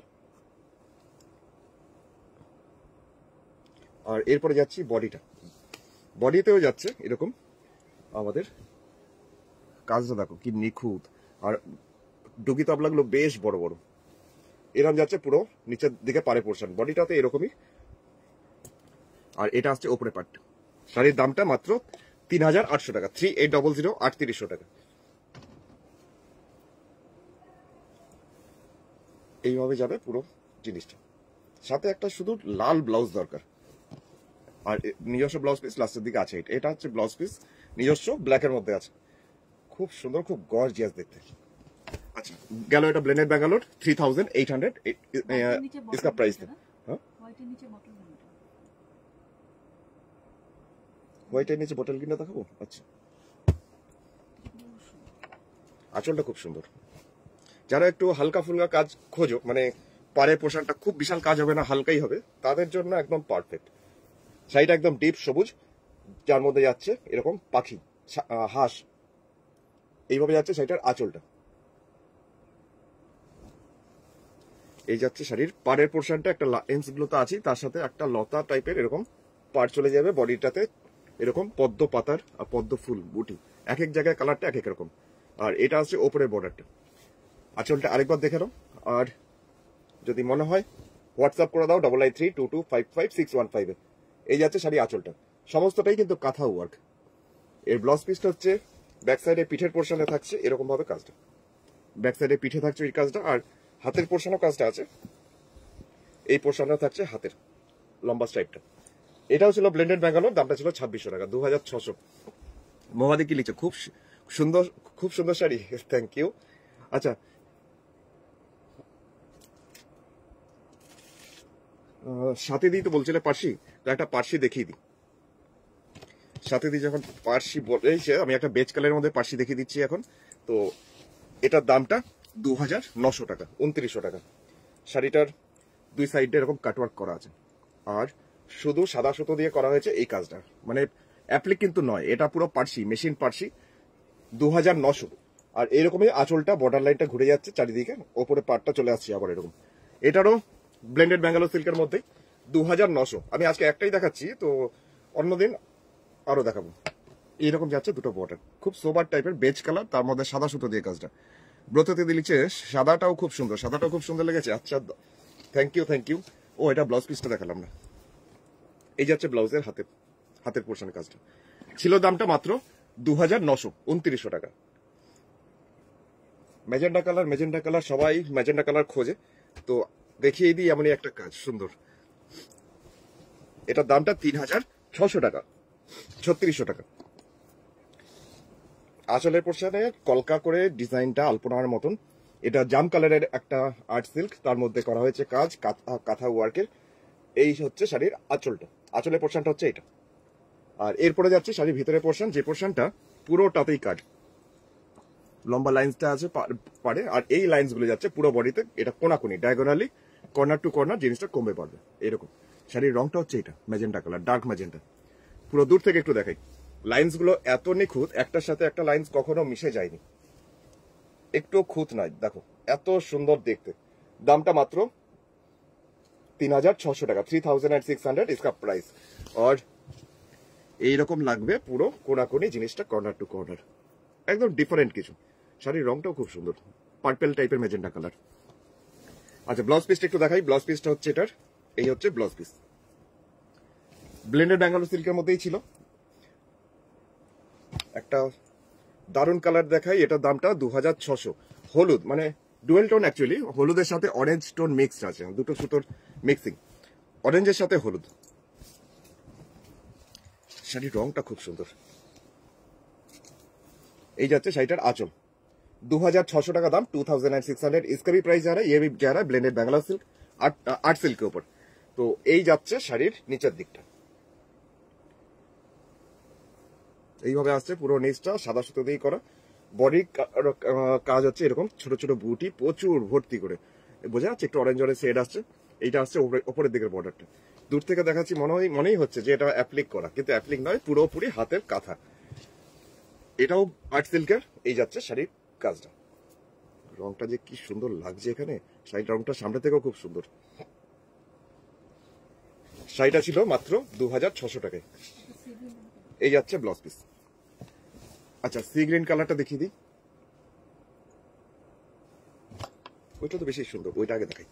আর এরপরে যাচ্ছি বডিটা, বডিতেও যাচ্ছে এরকম আমাদের কাজটা, দেখো কি নিখুঁত। আর ডুগি তবলাগুলো বেশ বড় বড়, এরকম যাচ্ছে পুরো নিচের দিকে পারে পোর্শন, বডিটাতে এরকমই। আর এটা আসছে ওপরে পার্ট। শাড়ির দামটা মাত্র 3800 টাকা, 3800, 3800 টাকা। এইভাবে যাবে পুরো জিনিসটা। সাথে একটা শুধু লাল ব্লাউজ দরকার, আর নিজস্ব ব্লাউজ পিস লাস্টের দিকে আছে। এটা হচ্ছে ব্লাউজ পিস নিজস্ব, ব্ল্যাকের মধ্যে আছে, খুব সুন্দর, খুব গর্জিয়াস দেখতে। আচ্ছা, গেল এটা ব্লেন্ডেড ব্যাঙ্গালোর, 3800 इसका प्राइस है। हाँ, হোয়াইটের নিচে বটল কিনে দেখাবো। আচ্ছা, আঁচলটা খুব সুন্দর। যারা একটু হালকা ফুলকা কাজ খোঁজো, মানে পাড়ে পোশাকটা খুব বিশাল কাজ হবে না, হালকাই হবে, তাদের জন্য একদম পারফেক্ট। শাড়িটা একদম ডিপ সবুজ, যার মধ্যে যাচ্ছে এরকম পাখি, হাঁস, এইভাবে যাচ্ছে শাড়িটার আঁচলটা। এই যাচ্ছে শাড়ির পাড়ের পোর্শনটা, একটা লেন্স গুলো তো আছে, তার সাথে একটা লতা টাইপের এরকম পাড় চলে যাবে। বডিটাতে এরকম পদ্ম পাতার আর পদ্ম ফুল বুটি, এক এক জায়গায় কালারটা এক এক রকম। আর এটা আছে ওপরের বর্ডারটা। আঁচলটা আরেকবার দেখে নাও। আর যদি মনে হয় হোয়াটসঅ্যাপ করে দাও 8832255615। এই যাচ্ছে শাড়ি আঁচলটা, সমস্তটাই কিন্তু কাঁথা ওয়ার্ক। এর ব্লাউজ পিসটা হচ্ছে ব্যাক সাইডে পিঠের পোর্শনে থাকছে এরকম ভাবে কাজটা, ব্যাক সাইডে পিঠে থাকছে এই কাজটা। আর হাতের পোর্শনও কাজটা আছে, এই পোর্শনটা থাকছে হাতের লম্বা স্ট্রাইপটা। এটাও ছিল ব্লেন্ডেড ব্যাঙ্গালোর, দামটা ছিল 2600 টাকা, 2600। মোহাদি কি লিখছে, খুব সুন্দর, খুব সুন্দর শাড়ি, থ্যাংক ইউ। আচ্ছা, সাথে দিই তো বলছিলে পার্সি, তো একটা পার্সি দেখিয়ে দিই। সাথে দিই যখন পার্সি বলেছে, আমি একটা বেজ কালারের মধ্যে পার্সি দেখিয়ে দিচ্ছি এখন। তো এটার দামটা 2900 টাকা, 2900 টাকা। শাড়িটার দুই সাইডে এরকম কাটওয়ার্ক করা আছে, আর শুধু সাদা সুতো দিয়ে করা হয়েছে এই কাজটা, মানে অ্যাপ্লিক কিন্তু নয়, এটা পুরো পার্সি, মেশিন পার্সি, 2900। আর এরকমই আঁচলটা, বর্ডার লাইনটা ঘুরে যাচ্ছে চারিদিকে, ওপরে পাটটা চলে আসছে আবার এরকম। এটারও ব্লেন্ডেড ব্যাঙ্গালোর সিল্কের মধ্যে 2900। আমি আজকে একটাই দেখাচ্ছি, তো অন্যদিন আরো দেখাবো। এইরকম যাচ্ছে দুটো বর্ডার, খুব সোবার টাইপের বেজ কালার, তার মধ্যে সাদা সুতো দিয়ে কাজটা। ব্রততে দিলিছে সাদাটাও খুব সুন্দর, সাদাটাও খুব সুন্দর লেগেছে। আচ্ছা, থ্যাংক ইউ, থ্যাংক ইউ। ও, এটা ব্লাউজ পিসটা দেখালাম না। এই যাচ্ছে ব্লাউজের হাতের পোর্শনের কাজটা। ছিল দামটা মাত্র 2900, 2900 টাকা। ম্যাজেন্ডা কালার, ম্যাজেন্ডা কালার, সবাই ম্যাজেন্ডা কালার খোঁজে, তো দেখিয়ে দিই এমনই একটা কাজ সুন্দর। এটার দামটা 3600 টাকা, 3600 টাকা। আঁচলের পোর্শনে কলকা করে ডিজাইনটা আলপনার মতন। এটা জাম কালারের একটা আর্ট সিল্ক, তার মধ্যে করা হয়েছে কাজ কাঁথা ওয়ার্কের। এই হচ্ছে শাড়ির আঁচলটা, আঁচলের পোর্শনটা হচ্ছে এটা। আর এরপরে যাচ্ছে শাড়ির ভিতরের পোর্শন, যে পোর্শনটা পুরোটাতেই কাজ, লম্বা লাইন্সটা আছে পারে, আর এই লাইন্স গুলো যাচ্ছে পুরো বডিতে। এটা কোনাকুনি ডায়াগোনালি, কর্নার টু কর্নার জিনিসটা কমে পড়বে এরকম। শাড়ির রংটা হচ্ছে এটা ম্যাজেন্টা কালার, ডার্ক ম্যাজেন্টা। পুরো দূর থেকে একটু দেখাই, লাইন্স গুলো এত নিখুঁত, একটার সাথে একটা লাইন্স কখনো মিশে যায়নি, একটু খুঁত নাই, দেখো এত সুন্দর দেখতে। দামটা মাত্র 3600 টাকা, 3600 इसका प्राइस। और এইরকম লাগবে পুরো কোনাকুনি জিনিসটা, কর্নার টু কর্নার, একদম ডিফারেন্ট কিছু। শাড়ির রংটাও খুব সুন্দর, পার্পেল টাইপের ম্যাজেন্টা কালার। আচ্ছা, ব্লাউজ পিসটা একটু দেখাই। ব্লাউজ পিসটা হচ্ছে এটার, এই হচ্ছে ব্লাউজ পিস, ব্লেন্ডেড ব্যাঙ্গালোর সিল্কের মধ্যেই ছিল। একটা দারুণ কালার দেখাই, এটার দামটা 2600। হলুদ, মানে ডুয়েল টোন, অ্যাকচুয়ালি হলুদের সাথে অরেঞ্জ টোন মিক্সড আছে, দুটো সুতোর মিক্সিং, অরেঞ্জের সাথে হলুদ। শাড়ির রংটা খুব সুন্দর। এই যাচ্ছে শাড়িটার আঁচল, 2600 টাকা दाम, 2600। इसका भी प्राइस जा रहा है, ये भी जा रहा है blended Bangalore silk, art silk के ऊपर। तो এই যাচ্ছে শাড়ির নিচের দিকটা, এইভাবে আসছে পুরো নিচটা সাদা সুতো দিয়ে করা। বডি কাজ হচ্ছে এরকম ছোট ছোট বুটি প্রচুর ভর্তি করে, বোঝা যাচ্ছে একটু অরেঞ্জ অরেঞ্জ শেড আসছে। এইটা আসছে উপরের দিকের বর্ডারটা। দূর থেকে দেখাচ্ছি মনেই হচ্ছে যে এটা অ্যাপ্লিক করা, কিন্তু অ্যাপ্লিক নয়, পুরোপুরি হাতের কাঁথা। এটাও আর্ট সিল্কের। এই যাচ্ছে শাড়ির কাজটা। রংটা যে কি সুন্দর লাগছে এখানে, শাড়ির রংটা সামনে থেকেও খুব সুন্দর। শাড়িটা ছিল মাত্র 2600 টাকায়। এই যাচ্ছে ব্লাউজ পিস। আচ্ছা, সি গ্রিন কালারটা দেখিয়ে দিই। ওইটা তো বেশি সুন্দর, ওইটা আগে দেখাই।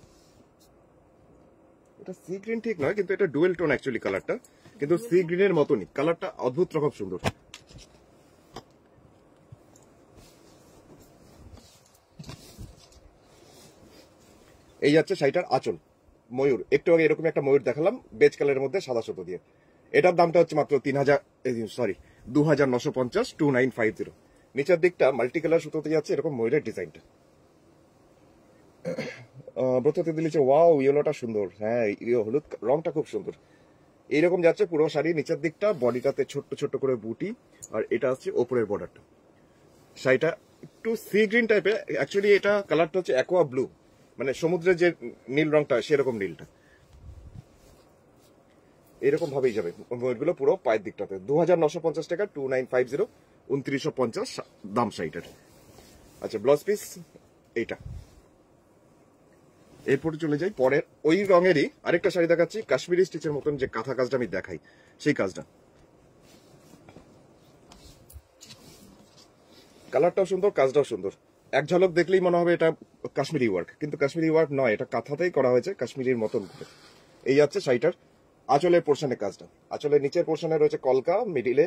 এটা সি গ্রিন ঠিক নয়, কিন্তু এটা ডুয়েল টোন অ্যাকচুয়ালি কালারটা, কিন্তু সি গ্রিনের মতনই কালারটা, অদ্ভুত রকম সুন্দর। এই যাচ্ছে শাড়িটার আঁচল, ময়ূর। একটু আগে এরকম একটা ময়ূর দেখালাম বেজ কালারের মধ্যে সাদা সুতো দিয়ে। এটার দামটা হচ্ছে মাত্র 2950, 2950। নিচের দিকটা মাল্টি কালার সুতোতে যাচ্ছে এরকম ময়ূরের ডিজাইনটা। ব্রততে দিয়েছে, ওয়াও ইয়েলোটা সুন্দর। হ্যাঁ, হলুদ রংটা খুব সুন্দর। এইরকম যাচ্ছে পুরো শাড়ি। নিচের দিকটা বডিটাতে ছোট্ট ছোট্ট করে বুটি, আর এটা হচ্ছে ওপরের বর্ডারটা। শাড়িটা একটু সি গ্রিন টাইপের, অ্যাকচুয়ালি এটা কালারটা হচ্ছে অ্যাকোয়া ব্লু, মানে সমুদ্রের যে নীল রংটা সেরকম নীলটা। এরকম ভাবেই যাবে ময়ূরগুলো পুরো পায়ের দিকটাতে। 2950 টাকা, 2950, 2950 দাম শাড়িটার। আচ্ছা, ব্লাউজ পিস এইটা। এরপরে চলে যাই পরের ওই রঙেরই আরেকটা শাড়ি দেখাচ্ছি, কাশ্মীরি স্টিচের মতন যে কাঁথা কাজটা আমি দেখাই সেই কাজটা। কালারটাও সুন্দর, কাজটাও সুন্দর। এক ঝলক দেখলেই মনে হবে এটা কাশ্মীরি ওয়ার্ক, কিন্তু কাশ্মীরি ওয়ার্ক নয়, এটা কাঁথাতেই করা হয়েছে কাশ্মীরির মতন করে। এই যাচ্ছে শাড়িটার আঁচলের পোর্শনের কাজটা। আঁচলের নিচের পোর্শনে রয়েছে কলকা, মিডিলে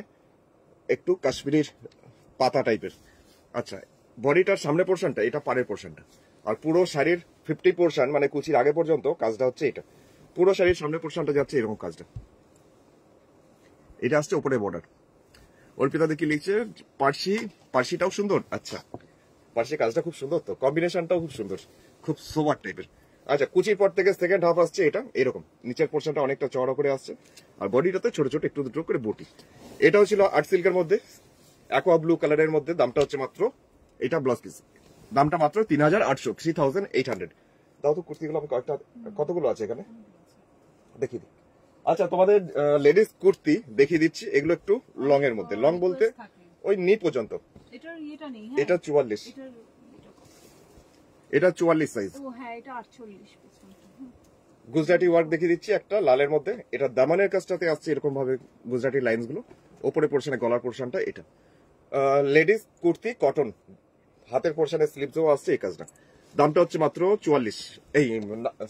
একটু কাশ্মীরির পাতা টাইপের। আচ্ছা, বডিটার সামনে পোর্শনটা, এটা পাড়ের পোর্শনটা, আর পুরো শাড়ির 50 পোর্শন মানে কুচির আগে পর্যন্ত কাজটা হচ্ছে এটা। পুরো শাড়ির সামনে পোর্শনটা যাচ্ছে এরকম কাজটা। এটা আসছে উপরে বর্ডার। অর্পিতাতে কি লিখছে, পার্সিটাও সুন্দর। আচ্ছা, পার্সি কাজটা খুব সুন্দর, তো কম্বিনেশনটাও খুব সুন্দর, খুব সোবার টাইপের। আচ্ছা, কুচির পর থেকে সেকেন্ড হাফ আসছে এটা এরকম, নিচের পোর্শনটা অনেকটা চওড়া করে আসছে, আর বডিটাতে ছোট ছোট একটু দুটো করে বুটি। এটাও ছিল আর্ট সিল্কের মধ্যে, অ্যাকোয়া ব্লু কালারের মধ্যে। দামটা হচ্ছে মাত্র, এটা ব্লাউজ পিস, দামটা মাত্র 3800, 3800। দাও তো কুর্তিগুলো আমি কয়েকটা, কতগুলো আছে এখানে দেখিয়ে দিই। আচ্ছা, তোমাদের লেডিস কুর্তি দেখিয়ে দিচ্ছি। এগুলো একটু লং এর মধ্যে, লং বলতে ওই নি পর্যন্ত। এটার ইয়েটা নেই। এটা 44, এটা 44 সাইজ। ও হ্যাঁ, এটা 48 পর্যন্ত। গুজরাটি ওয়ার্ক দেখিয়ে দিচ্ছি একটা লালের মধ্যে। এটা দামানের কাজটাতে আসছে এরকম ভাবে গুজরাটি লাইনস গুলো। ওপরে পোর্শনে গলার পোর্শনটা এটা। লেডিস কুর্তি কটন, হাতের পোর্শনে স্লিভসও আসছে এই কাজটা। দামটা হচ্ছে মাত্র 44, এই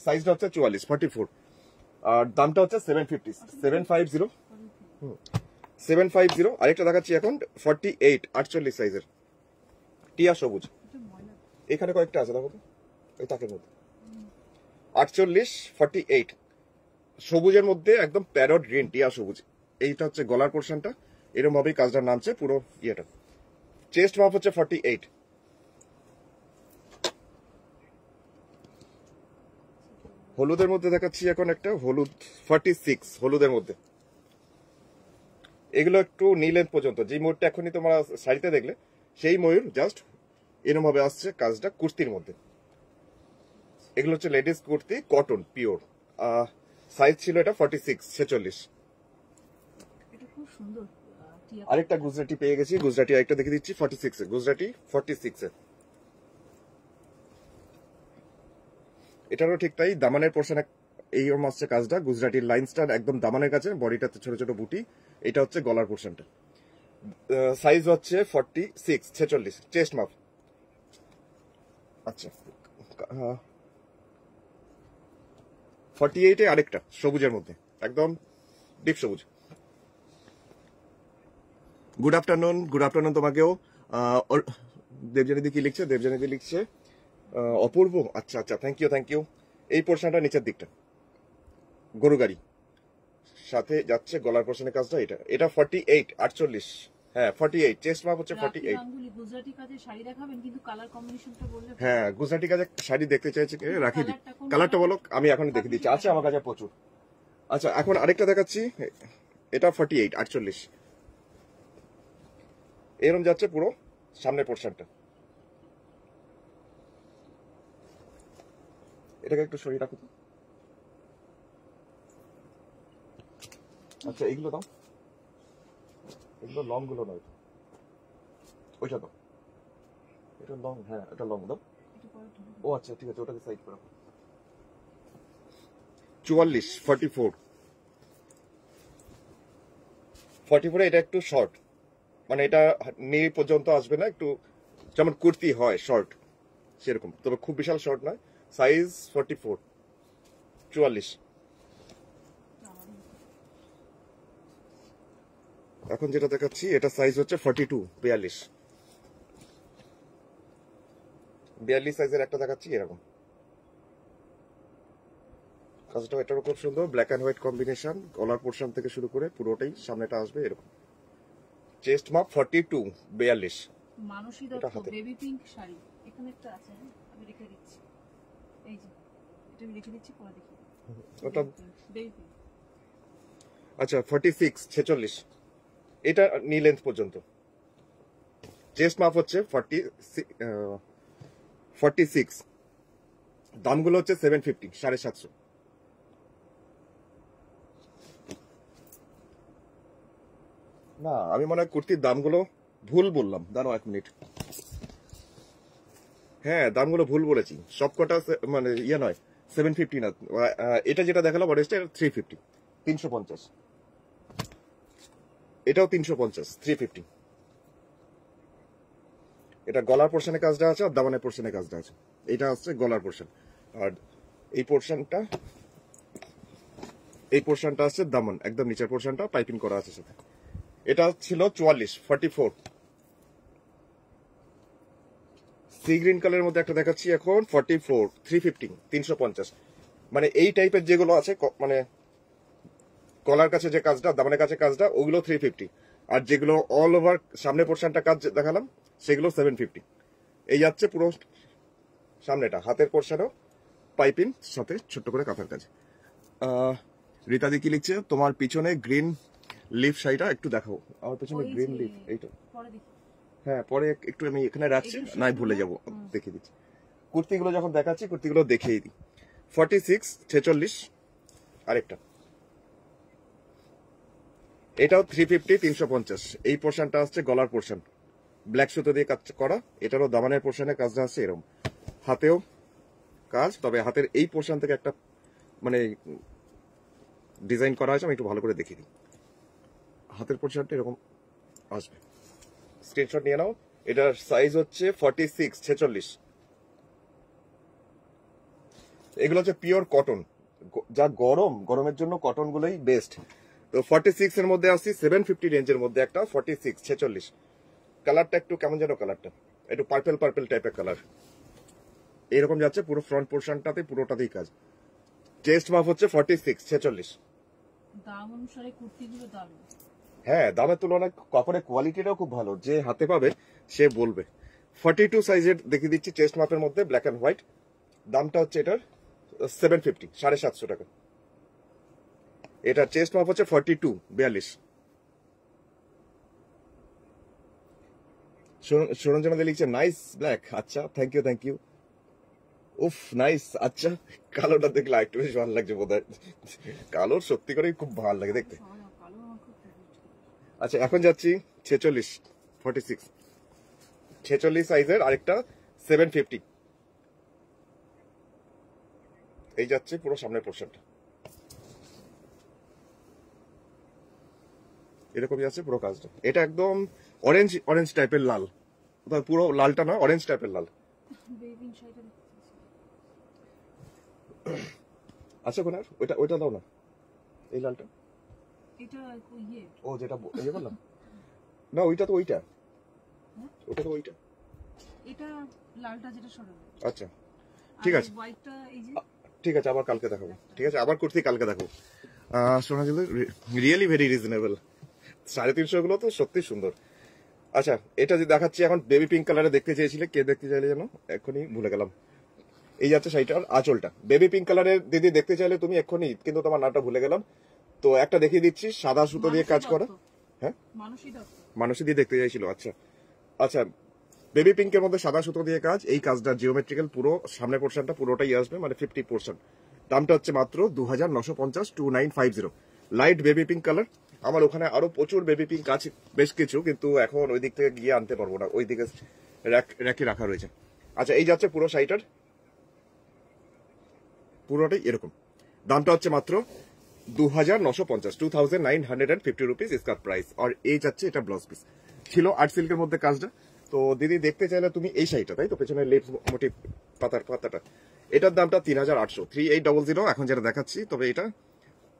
সাইজটা হচ্ছে 44, 44। আর দামটা হচ্ছে 750, 750, 750। আরেকটা দেখাচ্ছি এখন 48, 48 সাইজের টিয়া সবুজ। এখানে কয়েকটা আছে দেখো তো, ওই তাকের মধ্যে 48, 48 সবুজের মধ্যে একদম প্যারট গ্রিন টিয়া সবুজ। এইটা হচ্ছে গলার পোর্শনটা, এরকম ভাবেই কাজটার নামছে পুরো ইয়েটা। চেস্ট মাপ হচ্ছে 48। হলুদের মধ্যে দেখাচ্ছি এখন একটা হলুদ 46, হলুদের মধ্যে। এগুলো একটু নীলের পর্যন্ত, যে ময়ূরটা এখনই তোমরা শাড়িতে দেখলে সেই ময়ূর জাস্ট এরকম ভাবে আসছে কাজটা কুর্তির মধ্যে। এগুলো হচ্ছে ladies kurti cotton pure. Size ছিল এটা 46, 46। এটা খুব সুন্দর। আরেকটা গুজরাটি পেয়ে গেছি, গুজরাটি আরেকটা দেখে দিচ্ছি 46 এ, গুজরাটি 46 এ। এটারও ঠিক তাই, দামানের পোর্শনে এই আসছে কাজটা। গুজরাটির লাইনসটা একদম দামানের কাছে, বডিটাতে ছোট ছোট বুটি। এটা হচ্ছে গলার পোর্শনটা। সাইজ হচ্ছে 46, 46 চেস্ট মাপ। আচ্ছা, 48 এ আরেকটা সবুজের মধ্যে, একদম ডিপ সবুজ। গুড আফটারনুন, গুড আফটারনুন তোমাকেও। দেবজানিদি কি লিখছে, দেবজানিদি লিখছে অপূর্ব। আচ্ছা আচ্ছা, থ্যাংক ইউ, থ্যাংক ইউ। এই পোর্শনটা নিচের দিকটা গরু গাড়ি সাথে যাচ্ছে গলার পোর্শনের কাজটা। এটা এটা 48, 48, হ্যাঁ 48 চেস্ট মাপ হচ্ছে 48। গুজরাটি কাজে শাড়ি দেখাবেন, কিন্তু কালার কম্বিনেশনটা বললে। হ্যাঁ, গুজরাটি কাজে শাড়ি দেখতে চাইছে, রাখি দিই। কালারটা বলো, আমি এখন দেখে দিচ্ছি, আছে আমার কাছে প্রচুর। আচ্ছা, এখন আরেকটা দেখাচ্ছি, এটা 48, 48 এরকম যাচ্ছে পুরো সামনের পোর্শনটা। এটাকে একটু সরিয়ে রাখো তো। আচ্ছা এগুলো দাও, এগুলো লং গুলো নয়, ওইটা দাও, এটা লং, হ্যাঁ এটা লং দাও। এটা পরে ঢুকে ও আচ্ছা ঠিক আছে, ওটাকে সাইড করো। 44 44 44 এটা একটু শর্ট, মানে এটা নি পর্যন্ত আসবে না, একটু যেমন কুর্তি হয় শর্ট সেরকম, তবে খুব বিশাল শর্ট নয়। সাইজ 44 44। এখন যেটা দেখাচ্ছি এটা সাইজ হচ্ছে 42 42 42 সাইজের একটা দেখাচ্ছি এরকম। কাজটা এটারও খুব সুন্দর, ব্ল্যাক এন্ড হোয়াইট কম্বিনেশন, গলার পোর্শন থেকে শুরু করে পুরোটাই সামনেটা আসবে এরকম। চেস্ট মাপ 42 42। মানসী এটা দত্ত হাতে। বেবি পিঙ্ক শাড়ি, এখানে একটা আছে, হ্যাঁ আমি রেখে দিচ্ছি, এই যে এটা আমি রেখে দিচ্ছি, পরে দেখি। ওটা বেবি পিঙ্ক আচ্ছা 46 46, এটা নি লেন্থ পর্যন্ত। চেস্ট মাপ হচ্ছে 46, দামগুলো হচ্ছে 750 750। না আমি মনে হয় কুর্তির দামগুলো ভুল বললাম, দাঁড়াও 1 মিনিট। হ্যাঁ দামগুলো ভুল বলেছি, সবকটা মানে ইয়ে নয় 750 না। এটা যেটা দেখালাম অরেস্টে 350 350, এটাও 350 350। এটা গলার পোর্শনে কাজটা আছে আর দামানের পোর্শনে কাজটা আছে। এটা হচ্ছে গলার পোর্শন, আর এই পোর্শনটা আছে দামান, একদম নিচের পোর্শনটা পাইপিং করা আছে সাথে। এটা ছিল 44 44। সি গ্রিন কালারের মধ্যে একটা দেখাচ্ছি এখন 44 350 350। মানে এই টাইপের যেগুলো আছে মানে গলার কাছে যে কাজটা, দামানের কাছে কাজটা, ওগুলো 350। আর যেগুলো অল ওভার সামনে পোর্শনটা কাজ দেখালাম সেগুলো 750। এই যাচ্ছে পুরো সামনেটা, হাতের পোর্শনেও পাইপিং সাথে ছোট্ট করে কাঁথার কাজ। রীতাদি কি লিখছে, তোমার পিছনে গ্রিন লিফ শাড়িটা একটু দেখাও। আমার পিছনে ওই গ্রিন যে, লিফ এইটা, পরে দেখি। হ্যাঁ পরে একটু আমি এখানে রাখছি, এগুলো নাই সবগুলো? ভুলে যাবো, দেখিয়ে দিচ্ছি। কুর্তিগুলো যখন দেখাচ্ছি কুর্তিগুলো দেখিয়ে দিই। 46 46 আরেকটা, এটাও 350 350। এই পোর্শনটা আসছে গলার পোর্শন, ব্ল্যাক সুতো দিয়ে কাজ করা। এটারও দামানের পোর্শনে কাজটা আসছে এরকম, হাতেও কাজ, তবে হাতের এই পোর্শন থেকে একটা মানে ডিজাইন করা আছে, আমি একটু ভালো করে দেখিয়ে দিই। হাতের পোর্শনটা এরকম আসবে, স্ক্রিনশট নিয়ে নাও। এটার সাইজ হচ্ছে 46 46। এগুলো হচ্ছে পিওর কটন, যা গরমের জন্য কটন গুলোই বেস্ট। তো 46 এর মধ্যে আসছি 750 রেঞ্জের মধ্যে একটা 46 46। কালারটা একটু কেমন যেন, কালারটা একটু পার্পল পার্পল টাইপের কালার, এরকম যাচ্ছে পুরো ফ্রন্ট পোর্শনটাতে, পুরোটাতেই কাজ। চেস্ট মাপ হচ্ছে 46 46। দাম অনুসারে কুর্তিগুলো দারুণ। হ্যাঁ দামের তুলনায় কাপড়ের কোয়ালিটিটাও খুব ভালো, যে হাতে পাবে সে বলবে। 42 সাইজের দেখিয়ে দিচ্ছি, চেস্ট মাপের মধ্যে ব্ল্যাক এন্ড হোয়াইট। দামটা হচ্ছে এটার 750 750 টাকা। এটা চেস্ট মাপ হচ্ছে 42 42। সুরঞ্জনা লিখছে নাইস ব্ল্যাক, আচ্ছা থ্যাংক ইউ থ্যাংক ইউ। উফ নাইস, আচ্ছা কালোটা দেখলে একটু বেশি ভালো লাগছে বোধ হয়, কালোর সত্যি করে খুব ভালো লাগে দেখতে। কালো আমার খুব favorite। আচ্ছা এখন যাচ্ছি 46 46 46 সাইজের আরেকটা 750। এই যাচ্ছে পুরো সামনের পোর্শনটা, এরকমই আছে পুরো কাজটা। এটা একদম অরেঞ্জ অরেঞ্জ টাইপের লাল, তবে পুরো লালটা না, অরেঞ্জ টাইপের লাল। বেবি পিঙ্ক শাড়িটা দেখতে চাইছি। আচ্ছা কোন ওইটা ওইটা দাও না, এই লালটা। এটা ইয়ে, ও যেটা ইয়ে বললাম না, ওইটা তো ওইটা, হ্যাঁ? ওটা তো ওইটা। এটা লালটা যেটা সরানো। আচ্ছা ঠিক আছে, হোয়াইটটা এই যে, ঠিক আছে আবার কালকে দেখাবো, ঠিক আছে আবার কুর্তি কালকে দেখাবো। সোনা জিল রিয়েলি ভেরি রিজনেবল, 350 গুলো তো সত্যি সুন্দর। আচ্ছা এটা যে দেখাচ্ছি এখন বেবি পিঙ্ক কালারে, দেখতে চেয়েছিলে, কে দেখতে চাইলে যেন এখনই ভুলে গেলাম। এই যাচ্ছে শাড়িটার আঁচলটা বেবি পিঙ্ক কালারের, দিদি দেখতে চাইলে তুমি এক্ষুনি, কিন্তু তোমার নামটা ভুলে গেলাম। তো একটা দেখিয়ে দিচ্ছি, সাদা সুতো দিয়ে কাজ করা। হ্যাঁ মানসী দত্ত। মানুষই দিয়ে দেখতে চাইছিল, আচ্ছা আচ্ছা বেবি পিঙ্কের মধ্যে সাদা সুতো দিয়ে কাজ, এই কাজটা জিওমেট্রিক্যাল, পুরো সামনের পোর্শনটা পুরোটাই আসবে, মানে 50%। দামটা হচ্ছে মাত্র 2950, 2950। Light baby pink colour. আমার ওখানে আরো প্রচুর বেবি পিঙ্ক আছে বেশ কিছু, কিন্তু এখন ওই দিক থেকে গিয়ে আনতে পারবো না, ওই দিকে র্যাকে রাখা রয়েছে। আচ্ছা, এই যাচ্ছে পুরো শাড়িটার, পুরোটাই এরকম। দামটা হচ্ছে মাত্র 2950, 2950 রুপিস স্কার্ট প্রাইস। আর এই যাচ্ছে এটা ব্লাউজ পিস, ছিল আর্ট সিল্কের মধ্যে কাজটা। তো দিদি দেখতে চাইলে তুমি এই শাড়িটা, তাই তো, পেছনে লেট মোটিভ পাতাটা, এটার দামটা 3800, 3800 এখন যেটা দেখাচ্ছি। তবে এটা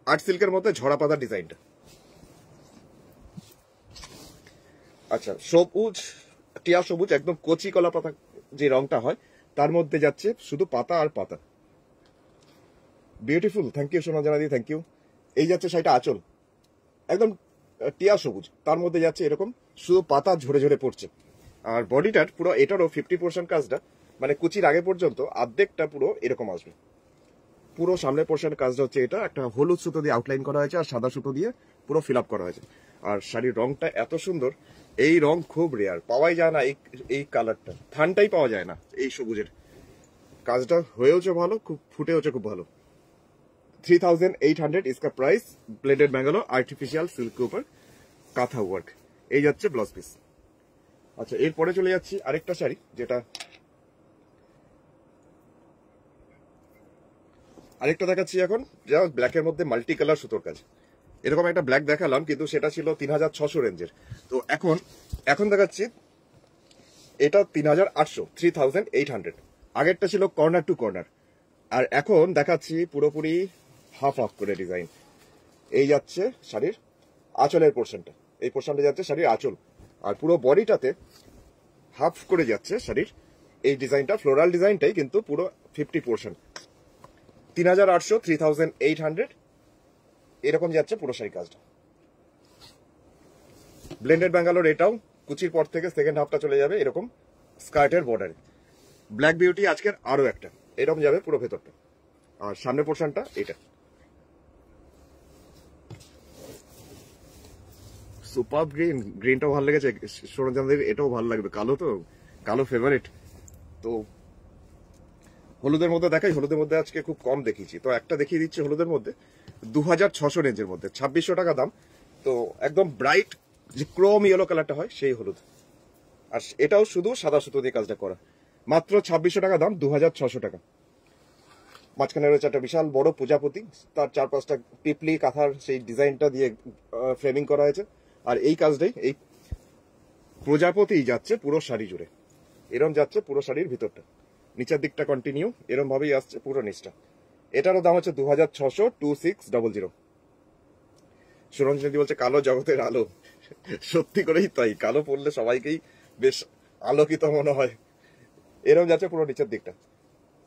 আর্ট সিল্কের মধ্যে ঝরা পাতার ডিজাইনটা। আচ্ছা, সবুজ, টিয়া সবুজ, একদম কচি কলা পাতা যে রংটা হয়, তার মধ্যে যাচ্ছে শুধু পাতা আর পাতা। বিউটিফুল, থ্যাংক ইউ সোনা জানাদি, থ্যাংক ইউ। এই যাচ্ছে শাড়িটা আঁচল, একদম টিয়া সবুজ, তার মধ্যে যাচ্ছে এরকম শুধু পাতা ঝরে ঝরে পড়ছে। আর বডিটার পুরো, এটারও 50% কাজটা, মানে কুচির আগে পর্যন্ত অর্ধেকটা পুরো এরকম আসবে। পুরো সামনের পোর্শনের কাজটা হচ্ছে এটা, একটা হলুদ সুতো দিয়ে আউটলাইন করা হয়েছে আর সাদা সুতো দিয়ে পুরো ফিল আপ করা হয়েছে। আর শাড়ির রংটা এত সুন্দর, এই রং খুব রেয়ার, পাওয়াই যায় না, এই কালারটা থানটাই পাওয়া যায় না এই সবুজের। কাজটা হয়েওছে ভালো, খুব ফুটেওছে খুব ভালো। 3800 इसका प्राइस, ब्लेंडेड ব্যাঙ্গালোর আর্টিফিশিয়াল সিল্কের উপর কাঁথা ওয়ার্ক। এই যাচ্ছে ব্লাউজ পিস। আচ্ছা, এরপরে চলে যাচ্ছি আরেকটা শাড়ি, যেটা আরেকটা দেখাচ্ছি এখন, যা ব্ল্যাকের মধ্যে মাল্টি কালার সুতোর কাজ। এরকম একটা ব্ল্যাক দেখালাম, কিন্তু সেটা ছিল 3600 রেঞ্জের। তো এখন দেখাচ্ছি এটা 3800, 3800। আগেরটা ছিল কর্নার টু কর্নার, আর এখন দেখাচ্ছি পুরোপুরি হাফ হাফ করে ডিজাইন। এই যাচ্ছে শাড়ির আঁচলের পোর্শনটা, এই পোর্শনটা যাচ্ছে শাড়ির আঁচল, আর পুরো বডিটাতে হাফ করে যাচ্ছে শাড়ির এই ডিজাইনটা, ফ্লোরাল ডিজাইনটাই, কিন্তু পুরো 50%। 3800, 3800 এরকম যাচ্ছে পুরো শাড়ি কাজটা। ব্লেন্ডেড ব্যাঙ্গালোর, এটাও কুচির পর থেকে সেকেন্ড হাফটা চলে যাবে এরকম স্কার্টের বর্ডারে। ব্ল্যাক বিউটি আজকের আরো একটা, এরকম যাবে পুরো ভেতরটা। আর সামনের পোর্শনটা এটা সুপার গ্রিন, গ্রিনটাও ভালো লেগেছে সরঞ্জামদের, এটাও ভালো লাগবে, কালো তো, কালো ফেভারিট। তো হলুদের মধ্যে দেখাই, হলুদের মধ্যে আজকে খুব কম দেখিয়েছি, তো একটা দেখিয়ে দিচ্ছি হলুদের মধ্যে 2600 রেঞ্জের মধ্যে, 2600 টাকা দাম। তো একদম ব্রাইট যে ক্রোম ইয়েলো কালারটা হয় সেই হলুদ, আর এটাও শুধু সাদা সুতো দিয়ে কাজটা করা, মাত্র 2600 টাকা দাম, 2600 টাকা। মাঝখানে রয়েছে একটা বিশাল বড় প্রজাপতি, তার 4-5টা পিপলি কাঁথার সেই ডিজাইনটা দিয়ে ফ্রেমিং করা হয়েছে। আর এই কাজটাই, এই প্রজাপতি যাচ্ছে পুরো শাড়ি জুড়ে, এরম যাচ্ছে পুরো শাড়ির ভিতরটা, নিচের দিকটা কন্টিনিউ এরম ভাবেই আসছে পুরো নিচটা। এটারও দাম হচ্ছে 2600, 2600। সুরঞ্জনী বলছে কালো জগতের আলো, সত্যি করেই তাই, কালো পরলে সবাইকেই বেশ আলোকিত মনে হয়। এরম যাচ্ছে পুরো নিচের দিকটা।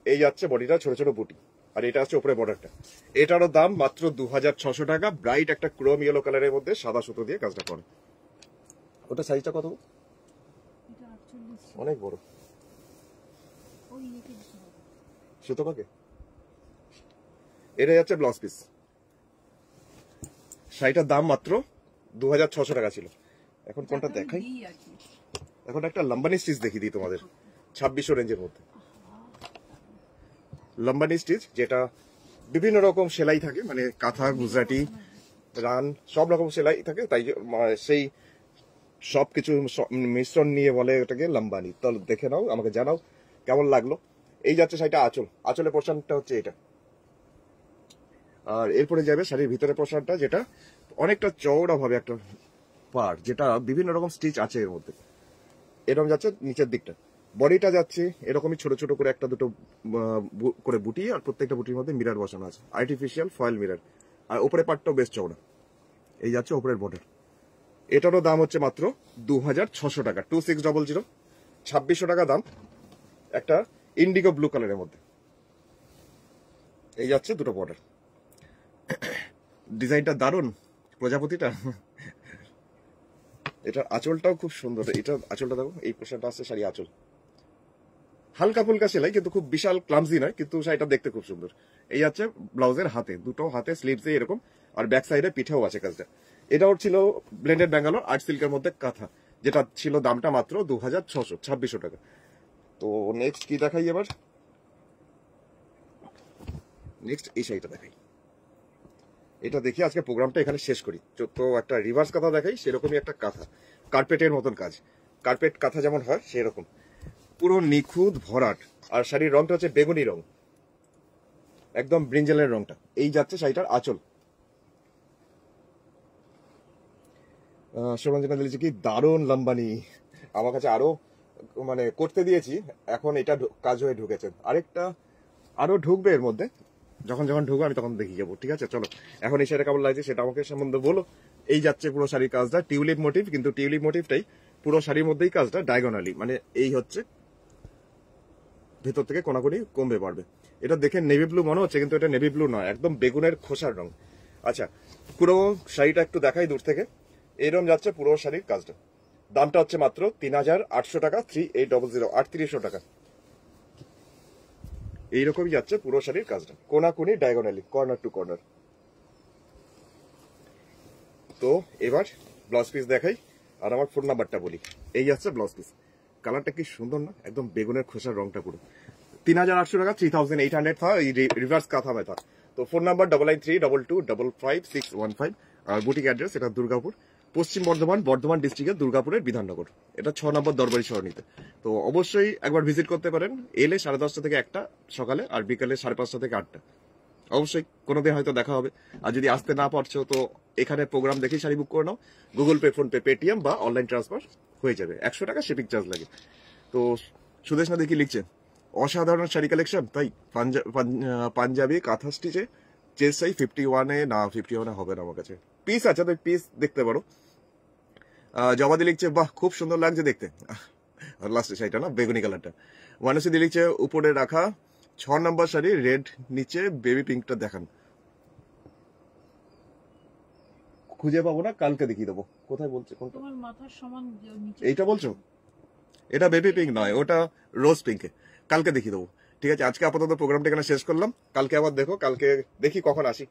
এই যাচ্ছে বডিটা ছোট ছোট বুটি, আর এটা হচ্ছে উপরে বর্ডারটা। এটারও দাম মাত্র 2600 টাকা, ব্রাইট একটা ক্রোম ইয়েলো কালারের মধ্যে সাদা সুতো দিয়ে কাজটা করে। ওটা সাইজটা কত? এটা 48, অনেক বড় ওই ইয়েতে দিতে হবে। সুতো পাকে। এটা যাচ্ছে ব্লাউজ পিস, শাড়িটার দাম মাত্র 2600 টাকা ছিল। এখন কোনটা দেখাই, দিই আর কি। এখন একটা লম্বানি স্টিচ দেখিয়ে দিই তোমাদের, 2600 রেঞ্জের মধ্যে। লম্বানি স্টিচ, যেটা বিভিন্ন রকম সেলাই থাকে, মানে কাঁথা, গুজরাটি, রান, সব রকম সেলাই থাকে, তাই সেই সবকিছু মিশ্রণ নিয়ে বলে এটাকে লম্বানি। তো দেখে নাও, আমাকে জানাও কেমন লাগলো। এই যাচ্ছে শাড়িটা আঁচল, আঁচলের পোর্শনটা হচ্ছে এটা। আর এরপরে যাবে শাড়ির ভিতরের পোর্শনটা, যেটা অনেকটা চওড়া ভাবে একটা পার্ট, যেটা বিভিন্ন রকম স্টিচ আছে এর মধ্যে। এরকম যাচ্ছে নিচের দিকটা, বডিটা যাচ্ছে এরকমই ছোট ছোট করে একটা দুটো করে বুটি, আর প্রত্যেকটা বুটির মধ্যে মিরার বসানো আছে, আর্টিফিশিয়াল ফয়েল মিরার। আর উপরে পার্টটাও বেশ চওড়া। এই যাচ্ছে উপরের বর্ডার। এটারও দাম হচ্ছে মাত্র 2600 টাকা, 2600, 2600 টাকা দাম, একটা ইন্ডিগো ব্লু কালারের মধ্যে। এই যাচ্ছে দুটো বর্ডার। ডিজাইনটা দারুণ, প্রজাপতিটা। এটা আঁচলটাও খুব সুন্দর, এটা আঁচলটা দেখো, এই পোর্শনটা আসছে শাড়ি আঁচল, হালকা ফুলকা সেলাই, কিন্তু খুব বিশাল ক্লামজি নয়, কিন্তু শাড়িটা দেখতে খুব সুন্দর। এই যাচ্ছে ব্লাউজের হাতে, দুটো হাতে স্লিভসে এরকম, আর ব্যাক সাইডে পিঠেও আছে কাজটা। এটাও ছিল ব্লেন্ডেড ব্যাঙ্গালোর আর্ট সিল্কের মধ্যে কাঁথা, যেটা ছিল দামটা মাত্র 2600 টাকা। তো নেক্সট কি দেখাই এবার, নেক্সট এই শাড়িটা দেখাই। এটা দেখি আজকে প্রোগ্রামটা এখানে শেষ করি। তো একটা রিভার্স কাঁথা দেখাই, সেরকমই একটা কাঁথা, কার্পেটের মতন কাজ, কার্পেট কাঁথা যেমন হয় সেরকম, পুরো নিখুঁত ভরাট। আর শাড়ির রংটা হচ্ছে বেগুনি রং, একদম ব্রিঞ্জালের রংটা। এই যাচ্ছে শাড়িটার আঁচল। সরঞ্জনা দিয়েছে কি দারুণ লম্বানি, আমার কাছে আরো মানে করতে দিয়েছি, এখন এটা কাজ হয়ে ঢুকেছে, আরেকটা আরো ঢুকবে এর মধ্যে, যখন যখন ঢুকবে আমি তখন দেখি যাবো। ঠিক আছে, চলো এখন এই শাড়িটা কেমন লাগছে সেটা আমাকে সম্বন্ধে বলো। এই যাচ্ছে পুরো শাড়ির কাজটা, টিউলিপ মোটিভ, কিন্তু টিউলিপ মোটিভটাই পুরো শাড়ির মধ্যেই কাজটা ডায়াগোনালি, মানে এই হচ্ছে ভেতর থেকে কোনাকুনি কমবে পারবে। এটা দেখে নেভি ব্লু মনে হচ্ছে, কিন্তু এটা নেভি ব্লু নয়, একদম বেগুনের খোসার রং। আচ্ছা, পুরো শাড়িটা একটু দেখাই দূর থেকে। এরকম যাচ্ছে পুরো শাড়ির কাজটা, দামটা হচ্ছে মাত্র 3800 টাকা, 3800, 3800 টাকা। এইরকমই যাচ্ছে পুরো শাড়ির কাজটা, কোনাকুনি ডায়াগোনালি, কর্নার টু কর্নার। তো এবার ব্লাউজ পিস দেখাই আর আমার ফোন নাম্বারটা বলি। এই যাচ্ছে ব্লাউজ পিস, কালারটা কি সুন্দর না, একদম বেগুনের খোসার রংটা পুরো। 3800 টাকা, 3800 था ये रिवर्स का था मैं था। तो फोन नंबर 9932255615 আর বুটিক অ্যাড্রেস এটা দুর্গাপুর, পশ্চিম বর্ধমান, বর্ধমান ডিস্ট্রিক্টের দুর্গাপুরের বিধাননগর, এটা 6 নম্বর দরবারি সরণিতে। তো অবশ্যই একবার ভিজিট করতে পারেন, এলে 10:30 থেকে 1টা সকালে, আর বিকালে 5:30 থেকে 8টা। অবশ্যই কোনোদিন হয়তো দেখা হবে। আর যদি আসতে না পারছো তো এখানে প্রোগ্রাম দেখেই শাড়ি বুক করে নাও, Google Pay, PhonePe, Paytm বা অনলাইন ট্রান্সফার হয়ে যাবে। 100 টাকা শিপিং চার্জ লাগে। তো সুদেশ না দেখি লিখছে অসাধারণ শাড়ি কালেকশন, তাই পাঞ্জাবি কাঁথা স্টিচে চেস্ট সাইজ 51-এ না, 51-এ হবে না আমার কাছে, পিস আছে, তো পিস দেখতে পারো। জবাদি লিখছে বাহ খুব সুন্দর লাগছে দেখতে, আর লাস্টে শাড়িটা না বেগুনি কালারটা। ওয়ানসিদি লিখছে উপরে রাখা 6 নম্বর শাড়ি রেড, নিচে বেবি পিঙ্কটা দেখান। খুঁজে পাবো না, কালকে দেখিয়ে দেবো। কোথায় বলছে কোনটা? তোমার মাথার সমান নিচে এইটা বলছো? এটা বেবি পিঙ্ক নয়, ওটা রোজ পিঙ্কে, কালকে দেখিয়ে দেবো। ঠিক আছে, আজকে আপাতত প্রোগ্রামটা এখানে শেষ করলাম, কালকে আবার দেখো, কালকে দেখি কখন আসি।